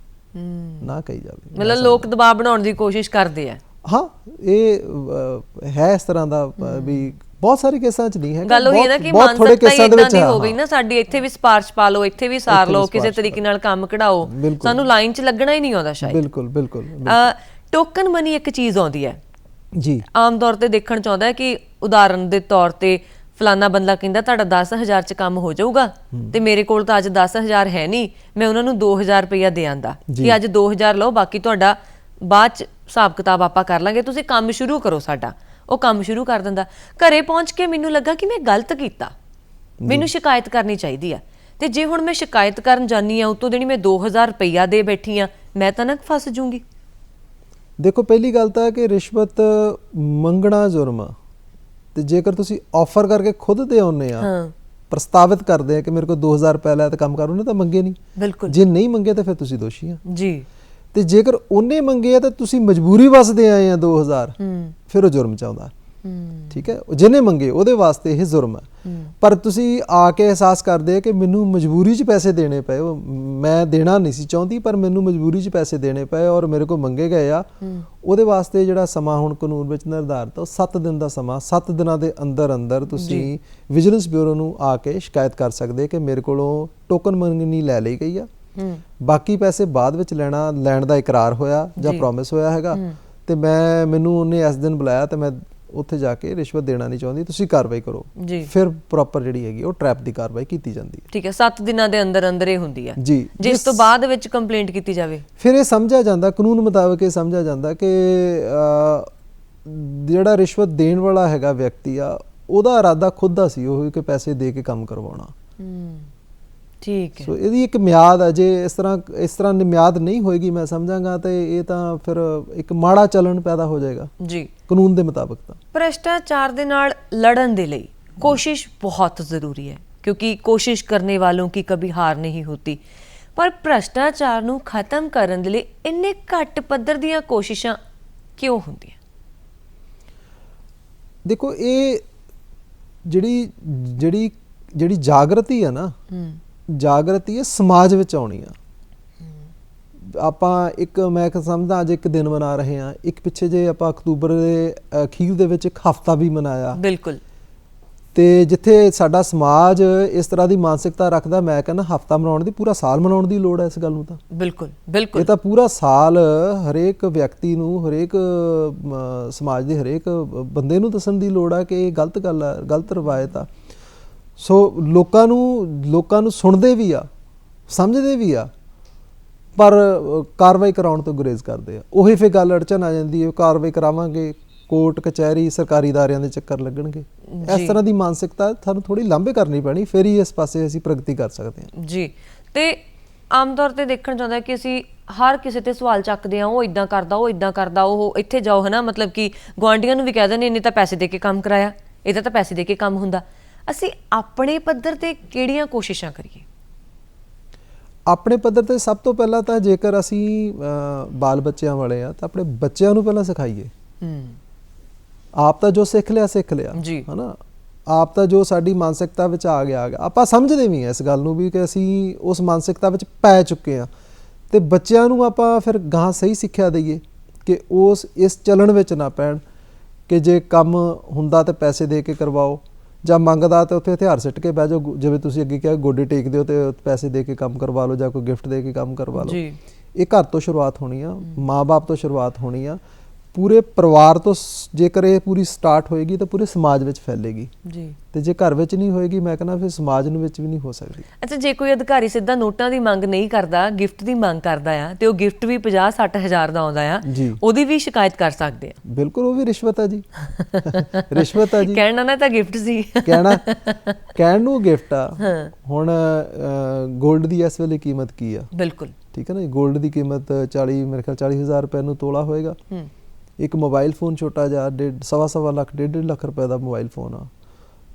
ਨਾ ਕਹੀ ਜਾਵੇ। ਮਤਲਬ ਲੋਕ ਦਬਾਅ ਬਣਾਉਣ ਦੀ ਕੋਸ਼ਿਸ਼ ਕਰਦੇ ਆ। ਹਾਂ, ਇਹ ਹੈ ਇਸ ਤਰ੍ਹਾਂ ਦਾ ਵੀ ਬਹੁਤ ਸਾਰੇ ਕੇਸਾਂ 'ਚ ਨਹੀਂ ਹੈ। ਗੱਲ ਹੋਈ ਹੈ ਨਾ ਕਿ ਮਾਨਸਿਕਤਾ ਹੀ ਇਦਾਂ ਦੀ ਹੋ ਗਈ ਨਾ ਸਾਡੀ, ਇੱਥੇ ਵੀ ਸਿਫਾਰਿਸ਼ ਪਾ ਲਓ, ਇੱਥੇ ਵੀ ਸਾਰ ਲਓ, ਕਿਸੇ ਤਰੀਕੇ ਨਾਲ ਕੰਮ ਕਢਾਓ, ਸਾਨੂੰ ਲਾਈਨ 'ਚ ਲੱਗਣਾ ਹੀ ਨਹੀਂ ਆਉਂਦਾ ਸ਼ਾਇਦ। ਬਿਲਕੁਲ ਬਿਲਕੁਲ। ਟੋਕਨ ਮਨੀ ਇੱਕ ਚੀਜ਼ ਆਉਂਦੀ ਹੈ ਜੀ, ਆਮ ਤੌਰ ਤੇ ਦੇਖਣ 'ਚ ਆਉਂਦਾ ਹੈ ਕਿ ਉਦਾਹਰਨ ਦੇ ਤੌਰ ਤੇ ਫਲਾਨਾ ਬੰਦਾ ਕਹਿੰਦਾ ਤੁਹਾਡਾ 10,000 'ਚ ਕੰਮ ਹੋ ਜਾਊਗਾ ਤੇ ਮੇਰੇ ਕੋਲ ਤਾਂ ਅੱਜ 10,000 ਹੈ ਨਹੀਂ, ਮੈਂ ਉਹਨਾਂ ਨੂੰ 2,000 ਰੁਪਇਆ ਦੇ ਆਂਦਾ ਕਿ ਅੱਜ 2,000 ਲਓ, ਬਾਕੀ ਤੁਹਾਡਾ ਬਾਅਦ 'ਚ ਹਿਸਾਬ ਕਿਤਾਬ ਆਪਾਂ ਕਰ ਲਾਂਗੇ, ਤੁਸੀਂ ਕੰਮ ਸ਼ੁਰੂ ਕਰੋ ਸਾਡਾ। ਉਹ ਕੰਮ ਸ਼ੁਰੂ ਕਰ ਦਿੰਦਾ। ਘਰੇ ਪਹੁੰਚ ਕੇ ਮੈਨੂੰ ਲੱਗਾ ਕਿ ਮੈਂ ਗਲਤ ਕੀਤਾ, ਮੈਨੂੰ ਸ਼ਿਕਾਇਤ ਕਰਨੀ ਚਾਹੀਦੀ ਆ। ਤੇ ਜੇ ਹੁਣ ਮੈਂ ਸ਼ਿਕਾਇਤ ਕਰਨ ਜਾਨੀ ਆ ਉਤੋਂ ਦੇਣੀ ਮੈਂ 2,000 ਰੁਪਇਆ ਦੇ ਬੈਠੀ ਆ, ਮੈਂ ਤਾਂ ਨਾ ਫਸ ਜੂੰਗੀ। ਦੇਖੋ ਪਹਿਲੀ ਗੱਲ ਤਾਂ ਕਿ ਰਿਸ਼ਵਤ ਮੰਗਣਾ ਜੁਰਮ ਆ ਤੇ ਜੇਕਰ ਤੁਸੀਂ ਆਫਰ ਕਰਕੇ ਖੁਦ ਦੇ ਆਉਂਦੇ ਆ, ਪ੍ਰਸਤਾਵਿਤ ਕਰਦੇ ਆ ਕਿ ਮੇਰੇ ਕੋਲ 2,000 ਰੁਪਏ ਲੈ ਤੇ ਕੰਮ ਕਰ, ਉਹਨੇ ਤਾਂ ਮੰਗੇ ਨਹੀਂ। ਬਿਲਕੁਲ। ਜੇ ਨਹੀਂ ਮੰਗੇ ਤਾਂ ਫਿਰ ਤੁਸੀਂ ਦੋਸ਼ੀ ਆ ਜੀ। ਤੇ ਜੇਕਰ ਉਹਨੇ ਮੰਗੇ ਆ ਤਾਂ ਤੁਸੀਂ ਮਜਬੂਰੀ ਵਸਦੇ ਆਏ ਆ 2,000, ਫਿਰ ਉਹ ਜੁਰਮ ਚ ਆਉਂਦਾ। ਠੀਕ ਹੈ, ਜਿਹਨੇ ਮੰਗੇ ਉਹਦੇ ਵਾਸਤੇ ਇਹ ਜੁਰਮ ਹੈ। ਪਰ ਤੁਸੀਂ ਆ ਕੇ ਅਹਿਸਾਸ ਕਰਦੇ ਆ ਕਿ ਮੈਨੂੰ ਮਜਬੂਰੀ 'ਚ ਪੈਸੇ ਦੇਣੇ ਪਏ, ਮੈਂ ਦੇਣਾ ਨਹੀਂ ਸੀ ਚਾਹੁੰਦੀ ਪਰ ਮੈਨੂੰ ਮਜਬੂਰੀ 'ਚ ਪੈਸੇ ਦੇਣੇ ਪਏ ਔਰ ਮੇਰੇ ਕੋਲ ਮੰਗੇ ਗਏ ਆ, ਉਹਦੇ ਵਾਸਤੇ ਜਿਹੜਾ ਸਮਾਂ ਹੁਣ ਕਾਨੂੰਨ ਵਿੱਚ ਨਿਰਧਾਰਿਤ ਉਹ 7 ਦਿਨ ਦਾ ਸਮਾਂ, 7 ਦਿਨਾਂ ਦੇ ਅੰਦਰ ਅੰਦਰ ਤੁਸੀਂ ਵਿਜੀਲੈਂਸ ਬਿਊਰੋ ਨੂੰ ਆ ਕੇ ਸ਼ਿਕਾਇਤ ਕਰ ਸਕਦੇ ਕਿ ਮੇਰੇ ਕੋਲੋਂ ਟੋਕਨ ਮੰਗਣੀ ਲੈ ਲਈ ਗਈ ਆ, ਬਾਕੀ ਪੈਸੇ ਬਾਅਦ ਵਿੱਚ ਲੈਣ ਦਾ ਇਕਰਾਰ ਹੋਇਆ ਜਾਂ ਪ੍ਰੋਮਿਸ ਹੋਇਆ ਹੈਗਾ ਤੇ ਮੈਨੂੰ ਉਹਨੇ ਇਸ ਦਿਨ ਬੁਲਾਇਆ ਤੇ ਮੈਂ ਉੱਥੇ ਜਾ ਕੇ ਰਿਸ਼ਵਤ ਦੇਣਾ ਨਹੀਂ ਚਾਹੁੰਦੀ, ਤੁਸੀਂ ਕਾਰਵਾਈ ਕਰੋ। ਫਿਰ ਪ੍ਰੋਪਰ ਜਿਹੜੀ ਹੈਗੀ ਉਹ ਟ੍ਰੈਪ ਦੀ ਕਾਰਵਾਈ ਕੀਤੀ ਜਾਂਦੀ ਹੈ। ਠੀਕ ਹੈ, 7 ਦਿਨਾਂ ਦੇ ਅੰਦਰ ਅੰਦਰ ਇਹ ਹੁੰਦੀ ਹੈ ਜੀ। ਜਿਸ ਤੋਂ ਬਾਅਦ ਵਿੱਚ ਕੰਪਲੇਂਟ ਕੀਤੀ ਜਾਵੇ ਫਿਰ ਇਹ ਸਮਝਿਆ ਜਾਂਦਾ, ਕਾਨੂੰਨ ਮੁਤਾਬਕ ਇਹ ਸਮਝਿਆ ਜਾਂਦਾ ਕਿ ਜਿਹੜਾ ਰਿਸ਼ਵਤ ਦੇਣ ਵਾਲਾ ਹੈਗਾ ਵਿਅਕਤੀ ਆ ਉਹਦਾ ਇਰਾਦਾ ਖੁਦ ਦਾ ਸੀ ਉਹ ਕਿ ਪੈਸੇ ਦੇ ਕੇ ਕੰਮ ਕਰਵਾਉਣਾ। ਠੀਕ ਹੈ। ਸੋ ਇਹਦੀ ਇੱਕ ਮਿਆਦ ਹੈ, ਜੇ ਇਸ ਤਰ੍ਹਾਂ ਦੀ ਮਿਆਦ ਨਹੀਂ ਹੋਏਗੀ ਮੈਂ ਸਮਝਾਂਗਾ ਤੇ ਇਹ ਤਾਂ ਫਿਰ ਇੱਕ ਮਾੜਾ ਚੱਲਣ ਪੈਦਾ ਹੋ ਜਾਏਗਾ ਜੀ ਕਾਨੂੰਨ ਦੇ ਮੁਤਾਬਕ। ਤਾਂ ਭ੍ਰਿਸ਼ਟਾਚਾਰ ਦੇ ਨਾਲ ਲੜਨ ਦੇ ਲਈ ਕੋਸ਼ਿਸ਼ ਬਹੁਤ ਜ਼ਰੂਰੀ ਹੈ ਕਿਉਂਕਿ ਕੋਸ਼ਿਸ਼ ਕਰਨੇ ਵਾਲੋਂ ਕੀ ਕभी ਹਾਰ ਨਹੀਂ ਹੋਤੀ, ਪਰ ਭ੍ਰਿਸ਼ਟਾਚਾਰ ਨੂੰ ਖਤਮ ਕਰਨ ਦੇ ਲਈ ਇੰਨੇ ਘੱਟ ਪੱਧਰ ਦੀਆਂ ਕੋਸ਼ਿਸ਼ਾਂ ਕਿਉਂ ਹੁੰਦੀਆਂ? ਦੇਖੋ ਇਹ ਜਿਹੜੀ ਜਾਗਰਤੀ ਹੈ ਨਾ, ਜਾਗਰਤੀ ਇਹ ਸਮਾਜ ਵਿੱਚ ਆਉਣੀ ਆ। ਆਪਾਂ ਮੈਂ ਸਮਝਦਾ ਅੱਜ ਇੱਕ ਦਿਨ ਮਨਾ ਰਹੇ ਹਾਂ, ਇੱਕ ਪਿੱਛੇ ਜੇ ਆਪਾਂ ਅਕਤੂਬਰ ਦੇ ਅਖੀਰ ਦੇ ਵਿੱਚ ਇੱਕ ਹਫ਼ਤਾ ਵੀ ਮਨਾਇਆ। ਬਿਲਕੁਲ। ਤੇ ਜਿੱਥੇ ਸਾਡਾ ਸਮਾਜ ਇਸ ਤਰ੍ਹਾਂ ਦੀ ਮਾਨਸਿਕਤਾ ਰੱਖਦਾ, ਮੈਂ ਕਹਿੰਦਾ ਹਫ਼ਤਾ ਮਨਾਉਣ ਦੀ ਪੂਰਾ ਸਾਲ ਮਨਾਉਣ ਦੀ ਲੋੜ ਹੈ ਇਸ ਗੱਲ ਨੂੰ। ਤਾਂ ਬਿਲਕੁਲ ਬਿਲਕੁਲ, ਇਹ ਤਾਂ ਪੂਰਾ ਸਾਲ ਹਰੇਕ ਵਿਅਕਤੀ ਨੂੰ, ਹਰੇਕ ਸਮਾਜ ਦੇ ਹਰੇਕ ਬੰਦੇ ਨੂੰ ਦੱਸਣ ਦੀ ਲੋੜ ਹੈ ਕਿ ਇਹ ਗਲਤ ਗੱਲ ਹੈ, ਗਲਤ ਰਵਾਇਤ ਆ। ਸੋ ਲੋਕਾਂ ਨੂੰ ਸੁਣਦੇ ਵੀ ਆ, ਸਮਝਦੇ ਵੀ ਆ, ਪਰ ਕਾਰਵਾਈ ਕਰਾਉਣ ਤੋਂ ਗੁਰੇਜ਼ ਕਰਦੇ ਆ। ਉਹੀ ਫਿਰ ਗੱਲ ਅੜਚਨ ਆ ਜਾਂਦੀ ਹੈ, ਕਾਰਵਾਈ ਕਰਾਵਾਂਗੇ, ਕੋਰਟ ਕਚਹਿਰੀ ਸਰਕਾਰੀ ਅਦਾਰਿਆਂ ਦੇ ਚੱਕਰ ਲੱਗਣਗੇ। ਇਸ ਤਰ੍ਹਾਂ ਦੀ ਮਾਨਸਿਕਤਾ ਸਾਨੂੰ ਥੋੜੀ ਲਾਂਭੇ ਕਰਨੀ ਪੈਣੀ, ਫਿਰ ਹੀ ਇਸ ਪਾਸੇ ਅਸੀਂ ਪ੍ਰਗਤੀ ਕਰ ਸਕਦੇ ਹਾਂ। ਜੀ। ਤੇ ਆਮ ਤੌਰ ਤੇ ਦੇਖਣ ਚਾਹੁੰਦਾ ਕਿ ਅਸੀਂ ਹਰ ਕਿਸੇ ਤੇ ਸਵਾਲ ਚੱਕਦੇ ਆ, ਉਹ ਇਦਾਂ ਕਰਦਾ, ਉਹ ਇਦਾਂ ਕਰਦਾ, ਉਹ ਇੱਥੇ ਜਾਓ, ਹਨਾ, ਮਤਲਬ ਕਿ ਗੁਆਂਢੀਆਂ ਨੂੰ ਵੀ ਕਹਿ ਦਿੰਦੇ ਇਹਨੇ ਤਾਂ ਪੈਸੇ ਦੇ ਕੇ ਕੰਮ ਕਰਾਇਆ, ਇਹਦਾ ਤਾਂ ਪੈਸੇ ਦੇ ਕੇ ਕੰਮ ਹੁੰਦਾ। ਅਸੀਂ ਆਪਣੇ ਪੱਧਰ ਤੇ ਕਿਹੜੀਆਂ ਕੋਸ਼ਿਸ਼ਾਂ ਕਰੀਏ? ਆਪਣੇ ਪੱਧਰ ਤੇ ਸਭ ਤੋਂ ਪਹਿਲਾਂ ਤਾਂ ਜੇਕਰ ਅਸੀਂ ਬਾਲ ਬੱਚਿਆਂ ਵਾਲੇ ਆ ਤਾਂ ਆਪਣੇ ਬੱਚਿਆਂ ਨੂੰ ਪਹਿਲਾਂ ਸਿਖਾਈਏ। ਆਪ ਤਾਂ ਜੋ ਸਿੱਖ ਲਿਆ ਜੀ, ਹਨਾ, ਆਪ ਤਾਂ ਜੋ ਸਾਡੀ ਮਾਨਸਿਕਤਾ ਵਿੱਚ ਆ ਗਿਆ ਆਪਾਂ ਸਮਝਦੇ ਵੀ ਇਸ ਗੱਲ ਨੂੰ ਵੀ ਕਿ ਅਸੀਂ ਉਸ ਮਾਨਸਿਕਤਾ ਵਿੱਚ ਪੈ ਚੁੱਕੇ ਹਾਂ, ਤੇ ਬੱਚਿਆਂ ਨੂੰ ਆਪਾਂ ਫਿਰ ਗਾਂ ਸਹੀ ਸਿੱਖਿਆ ਦਈਏ ਕਿ ਇਸ ਚੱਲਣ ਵਿੱਚ ਨਾ ਪੈਣ ਕਿ ਜੇ ਕੰਮ ਹੁੰਦਾ ਤਾਂ ਪੈਸੇ ਦੇ ਕੇ ਕਰਵਾਓ, ਜਾਂ ਮੰਗਦਾ ਤਾਂ ਉੱਥੇ ਹਥਿਆਰ ਸਿੱਟ ਕੇ ਬਹਿ ਜਾਓ, ਜਿਵੇਂ ਤੁਸੀਂ ਅੱਗੇ ਕਿਹਾ ਗੋਡੇ ਟੇਕ ਦਿਓ ਤੇ ਪੈਸੇ ਦੇ ਕੇ ਕੰਮ ਕਰਵਾ ਲਓ ਜਾਂ ਕੋਈ ਗਿਫਟ ਦੇ ਕੇ ਕੰਮ ਕਰਵਾ ਲਓ। ਇਹ ਘਰ ਤੋਂ ਸ਼ੁਰੂਆਤ ਹੋਣੀ ਆ, ਮਾਂ-ਬਾਪ ਤੋਂ ਸ਼ੁਰੂਆਤ ਹੋਣੀ ਆ, ਪੂਰੇ ਪਰਿਵਾਰ ਤੋਂ ਜੇਕਰ ਇਹ ਪੂਰੀ ਸਟਾਰਟ ਹੋਏਗੀ ਤਾਂ ਪੂਰੇ ਸਮਾਜ ਵਿੱਚ ਫੈਲੇਗੀ ਜੀ, ਤੇ ਜੇ ਘਰ ਵਿੱਚ ਨਹੀਂ ਹੋਏਗੀ ਮੈਂ ਕਹਿੰਦਾ ਫਿਰ ਸਮਾਜ ਨੂੰ ਵਿੱਚ ਵੀ ਨਹੀਂ ਹੋ ਸਕਦੀ। ਅੱਛਾ, ਜੇ ਕੋਈ ਅਧਿਕਾਰੀ ਸਿੱਧਾ ਨੋਟਾਂ ਦੀ ਮੰਗ ਨਹੀਂ ਕਰਦਾ, ਗਿਫਟ ਦੀ ਮੰਗ ਕਰਦਾ ਆ ਤੇ ਉਹ ਗਿਫਟ ਵੀ 50-60 ਹਜ਼ਾਰ ਦਾ ਆਉਂਦਾ ਆ, ਉਹਦੀ ਵੀ ਸ਼ਿਕਾਇਤ ਕਰ ਸਕਦੇ ਆ? ਬਿਲਕੁਲ, ਉਹ ਵੀ ਰਿਸ਼ਵਤ ਹੈ ਜੀ। ਰਿਸ਼ਵਤ ਹੈ ਜੀ, ਕਹਿਣਾ ਨਾ ਤਾਂ ਗਿਫਟ ਸੀ, ਕਹਿਣ ਨੂੰ ਗਿਫਟ ਆ। ਹੁਣ 골ਡ ਦੀ ਇਸ ਵੇਲੇ ਕੀਮਤ ਕੀ ਆ? ਬਿਲਕੁਲ ਠੀਕ ਹੈ ਨਾ, 골ਡ ਦੀ ਕੀਮਤ 40,000 ਰੁਪਏ ਨੂੰ ਤੋਲਾ ਹੋਏਗਾ। ਇੱਕ ਮੋਬਾਈਲ ਫੋਨ ਛੋਟਾ ਜਿਹਾ 1.5 ਲੱਖ 1.5 ਲੱਖ ਰੁਪਏ ਦਾ ਮੋਬਾਈਲ ਫੋਨ ਆ,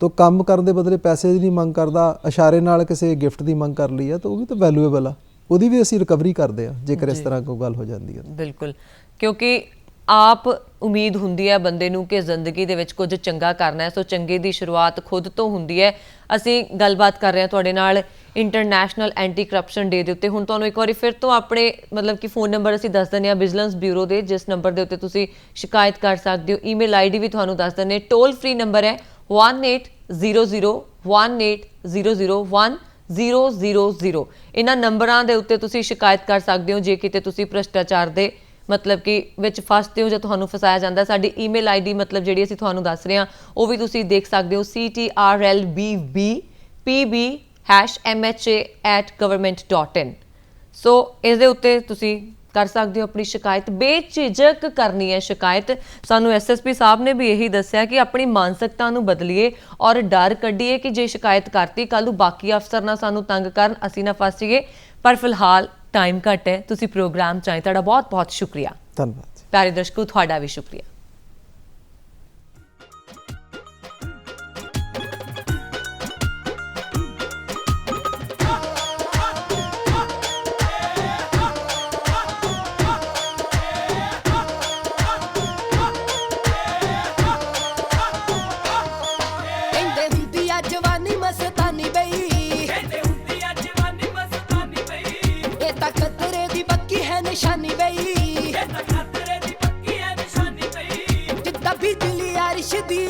ਤਾਂ ਕੰਮ ਕਰਨ ਦੇ ਬਦਲੇ ਪੈਸੇ ਦੀ ਨਹੀਂ ਮੰਗ ਕਰਦਾ, ਇਸ਼ਾਰੇ ਨਾਲ ਕਿਸੇ ਗਿਫਟ ਦੀ ਮੰਗ ਕਰ ਲਈ ਆ, ਤਾਂ ਉਹ ਵੀ ਤਾਂ ਵੈਲਿਊਏਬਲ ਆ, ਉਹਦੀ ਵੀ ਅਸੀਂ ਰਿਕਵਰੀ ਕਰਦੇ ਆ ਜੇਕਰ ਇਸ ਤਰ੍ਹਾਂ ਕੋਈ ਗੱਲ ਹੋ ਜਾਂਦੀ ਹੈ। ਬਿਲਕੁਲ, ਕਿਉਂਕਿ ਆਪ ਉਮੀਦ ਹੁੰਦੀ ਹੈ ਬੰਦੇ ਨੂੰ ਕਿ ਜ਼ਿੰਦਗੀ ਦੇ ਵਿੱਚ ਕੁਝ ਚੰਗਾ ਕਰਨਾ ਹੈ, ਸੋ ਚੰਗੇ ਦੀ ਸ਼ੁਰੂਆਤ ਖੁਦ ਤੋਂ ਹੁੰਦੀ ਹੈ। ਅਸੀਂ ਗੱਲਬਾਤ ਕਰ ਰਹੇ ਹਾਂ ਤੁਹਾਡੇ ਨਾਲ ਇੰਟਰਨੈਸ਼ਨਲ ਐਂਟੀ ਕਰਪਸ਼ਨ ਡੇ ਦੇ ਉੱਤੇ। ਹੁਣ ਤੁਹਾਨੂੰ ਇੱਕ ਵਾਰੀ ਫਿਰ ਤੋਂ ਆਪਣੇ ਮਤਲਬ ਕਿ ਫੋਨ ਨੰਬਰ ਅਸੀਂ ਦੱਸ ਦਿੰਦੇ ਹਾਂ ਵਿਜੀਲੈਂਸ ਬਿਊਰੋ ਦੇ, ਜਿਸ ਨੰਬਰ ਦੇ ਉੱਤੇ ਤੁਸੀਂ ਸ਼ਿਕਾਇਤ ਕਰ ਸਕਦੇ ਹੋ। ਈਮੇਲ ਆਈਡੀ ਵੀ ਤੁਹਾਨੂੰ ਦੱਸ ਦਿੰਦੇ, ਟੋਲ ਫ੍ਰੀ ਨੰਬਰ ਹੈ 180018001000। ਇਹਨਾਂ ਨੰਬਰਾਂ ਦੇ ਉੱਤੇ ਤੁਸੀਂ ਸ਼ਿਕਾਇਤ ਕਰ ਸਕਦੇ ਹੋ ਜੇ ਕਿਤੇ ਤੁਸੀਂ ਭ੍ਰਿਸ਼ਟਾਚਾਰ ਦੇ ਮਤਲਬ ਕਿ ਵਿੱਚ ਫਸਦੇ ਹੋ ਜਾਂ ਤੁਹਾਨੂੰ ਫਸਾਇਆ ਜਾਂਦਾ। ਸਾਡੀ ਈਮੇਲ ਆਈਡੀ ਮਤਲਬ ਜਿਹੜੀ ਅਸੀਂ ਤੁਹਾਨੂੰ ਦੱਸ ਰਹੇ ਹਾਂ ਉਹ ਵੀ ਤੁਸੀਂ ਦੇਖ ਸਕਦੇ ਹੋ, CTRLBBPB#MHA@government.in। ਸੋ ਇਸ ਦੇ ਉੱਤੇ ਤੁਸੀਂ ਕਰ ਸਕਦੇ ਹੋ ਆਪਣੀ ਸ਼ਿਕਾਇਤ, ਬੇਝਿਜਕ ਕਰਨੀ ਹੈ ਸ਼ਿਕਾਇਤ। ਸਾਨੂੰ SSP ਸਾਹਿਬ ਨੇ ਵੀ ਇਹੀ ਦੱਸਿਆ ਕਿ ਆਪਣੀ ਮਾਨਸਿਕਤਾ ਨੂੰ ਬਦਲੀਏ ਔਰ ਡਰ ਕੱਢੀਏ ਕਿ ਜੇ ਸ਼ਿਕਾਇਤ ਕਰਤੀ ਕੱਲ੍ਹ ਨੂੰ ਬਾਕੀ ਅਫਸਰ ਨਾ ਸਾਨੂੰ ਤੰਗ ਕਰਨ, ਅਸੀਂ ਨਾ ਫਸ ਜਾਈਏ। ਪਰ ਫਿਲਹਾਲ ਟਾਈਮ ਘੱਟ ਹੈ, ਤੁਸੀਂ ਪ੍ਰੋਗਰਾਮ ਚਾਹੇ। ਤੁਹਾਡਾ ਬਹੁਤ ਬਹੁਤ ਸ਼ੁਕਰੀਆ। ਧੰਨਵਾਦ ਪਿਆਰੇ ਦਰਸ਼ਕੋ, ਤੁਹਾਡਾ ਵੀ ਸ਼ੁਕਰੀਆ। निशानी बई ये तक खतरे दी पक्की है निशानी बई जिद्दा बिजली अर्श दी